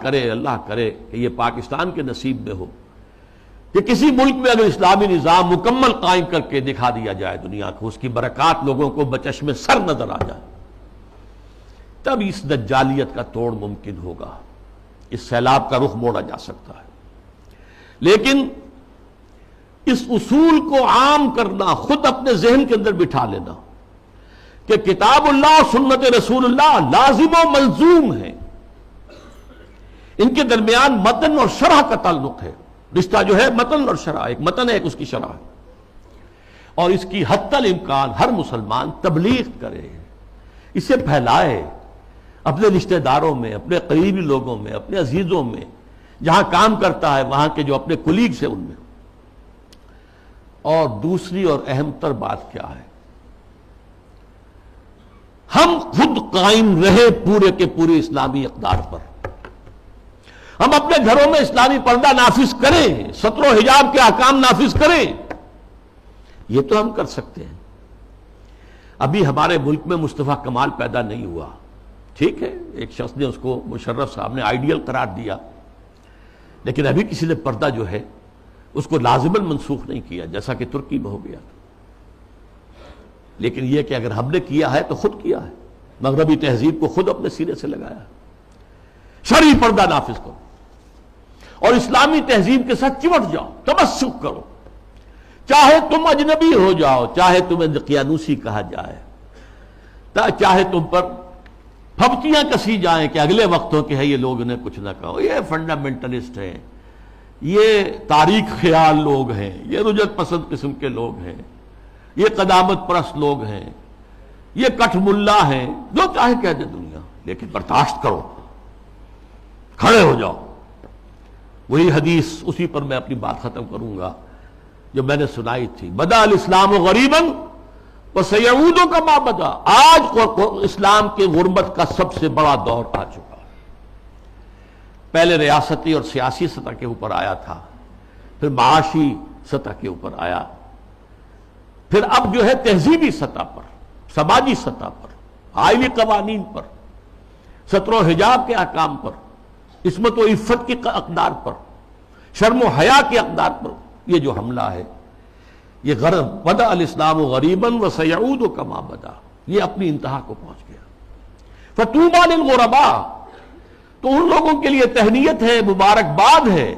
کرے کہ یہ پاکستان کے نصیب میں ہو کہ کسی ملک میں اگر اسلامی نظام مکمل قائم کر کے دکھا دیا جائے دنیا کو، اس کی برکات لوگوں کو بچشم سر نظر آ جائے، تب اس دجالیت کا توڑ ممکن ہوگا، اس سیلاب کا رخ موڑا جا سکتا ہے۔ لیکن اس اصول کو عام کرنا، خود اپنے ذہن کے اندر بٹھا لینا کہ کتاب اللہ اور سنت رسول اللہ لازم و ملزوم ہے، ان کے درمیان متن اور شرح کا تعلق ہے۔ رشتہ جو ہے متن اور شرح، ایک متن ہے ایک اس کی شرح ہے، اور اس کی حتی الامکان ہر مسلمان تبلیغ کرے، اسے پھیلائے اپنے رشتہ داروں میں، اپنے قریبی لوگوں میں، اپنے عزیزوں میں، جہاں کام کرتا ہے وہاں کے جو اپنے کولیگز ہیں ان میں۔ اور دوسری اور اہم تر بات کیا ہے، ہم خود قائم رہے پورے کے پورے اسلامی اقدار پر، ہم اپنے گھروں میں اسلامی پردہ نافذ کریں، ستر و حجاب کے احکام نافذ کریں، یہ تو ہم کر سکتے ہیں۔ ابھی ہمارے ملک میں مصطفیٰ کمال پیدا نہیں ہوا، ٹھیک ہے، ایک شخص نے اس کو، مشرف صاحب نے آئیڈیل قرار دیا، لیکن ابھی کسی نے پردہ جو ہے اس کو لازماً منسوخ نہیں کیا، جیسا کہ ترکی میں ہو گیا۔ لیکن یہ کہ اگر ہم نے کیا ہے تو خود کیا ہے، مغربی تہذیب کو خود اپنے سینے سے لگایا، شرعی پردہ نافذ کرو اور اسلامی تہذیب کے ساتھ چمٹ جاؤ، تمسک کرو، چاہے تم اجنبی ہو جاؤ، چاہے تمہیں دقیانوسی کہا جائے، چاہے تم پر پھپتیاں کسی جائیں کہ اگلے وقتوں کے ہے یہ لوگ انہیں کچھ نہ کہو، یہ فنڈامنٹلسٹ ہیں، یہ تاریخ خیال لوگ ہیں، یہ رجعت پسند قسم کے لوگ ہیں، یہ قدامت پرست لوگ ہیں، یہ کٹھ ملا ہیں، جو چاہے کہہ دے دنیا، لیکن برداشت کرو، کھڑے ہو جاؤ۔ وہی حدیث، اسی پر میں اپنی بات ختم کروں گا جو میں نے سنائی تھی، بدا الاسلام غریباً وسیعود کما بدا۔ آج اسلام کے غربت کا سب سے بڑا دور آ چکا ہے۔ پہلے ریاستی اور سیاسی سطح کے اوپر آیا تھا، پھر معاشی سطح کے اوپر آیا، پھر اب جو ہے تہذیبی سطح پر، سماجی سطح پر، آئینی قوانین پر، ستر و حجاب کے احکام پر، عصمت و عفت کی اقدار پر، شرم و حیا کے اقدار پر یہ جو حملہ ہے، یہ غرب بدا الاسلام غریباً وسیعود کما بدا، یہ اپنی انتہا کو پہنچ گیا۔ فطوبی للغرباء، تو ان لوگوں کے لیے تہنیت ہے، مبارکباد ہے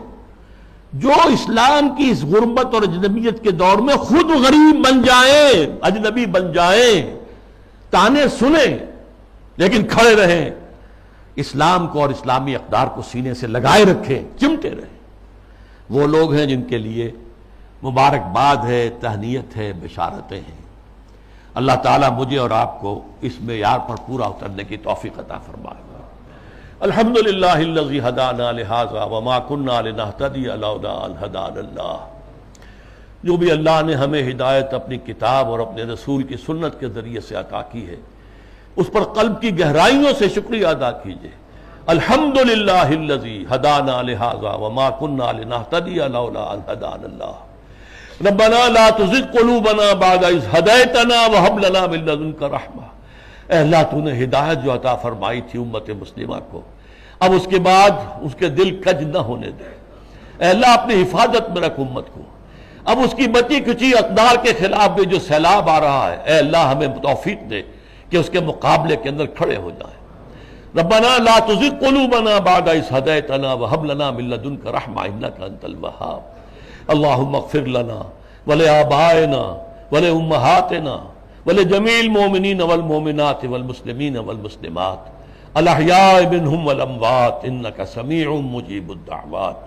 جو اسلام کی اس غربت اور اجنبیت کے دور میں خود غریب بن جائیں، اجنبی بن جائیں، تانے سنیں لیکن کھڑے رہیں، اسلام کو اور اسلامی اقدار کو سینے سے لگائے رکھیں، چمٹے رہیں۔ وہ لوگ ہیں جن کے لیے مبارکباد ہے، تہنیت ہے، بشارتیں ہیں۔ اللہ تعالیٰ مجھے اور آپ کو اس معیار پر پورا اترنے کی توفیق عطا فرمائے۔ الحمدللہ الذی ہدانا لہذا وما کنا لنہتدی لولا ان ہدانا اللہ۔ جو بھی اللہ نے ہمیں ہدایت اپنی کتاب اور اپنے رسول کی سنت کے ذریعے سے عطا کی ہے، اس پر قلب کی گہرائیوں سے شکریہ ادا کیجئے۔ الحمدللہ الذی ہدانا لہذا وما کنا لنہتدی لولا ان ہدانا اللہ۔ ربنا لا تزغ قلوبنا بعد اذ ہدیتنا وہب لنا من لدنک رحمہ۔ اے اللہ، تو نے ہدایت جو عطا فرمائی تھی امت مسلمہ کو، اب اس کے بعد اس کے دل کج نہ ہونے دے، اے اللہ اپنی حفاظت میں رکھ امت کو. اب اس کی بچی کچی اقدار کے خلاف بھی جو سیلاب آ رہا ہے، اے اللہ ہمیں توفیق دے کہ اس کے مقابلے کے اندر کھڑے ہو جائیں. ربنا لا تزغ قلوبنا بعد إذ هديتنا وهب لنا من لدنك رحمة إنك أنت الوهاب. اللهم اغفر لنا ولآبائنا ولأمهاتنا ولجميع المؤمنين والمؤمنات والمسلمين والمسلمات الأحياء منهم والأموات إنك سميع مجيب الدعوات.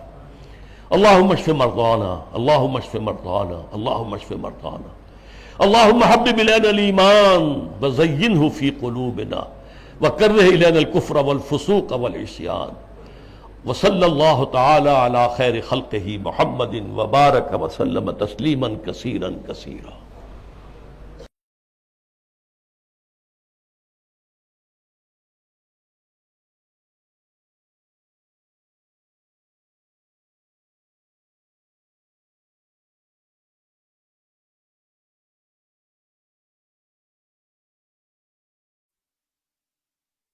اللهم اشف مرضانا اللهم اشف مرضانا اللهم اشف مرضانا. اللهم حبب إلينا الإيمان وزينه في قلوبنا وكره إلينا الكفر والفسوق والعصيان. وصلى الله تعالى على خير خلقه محمد وبارك وسلم تسليما كثيرا كثيرا.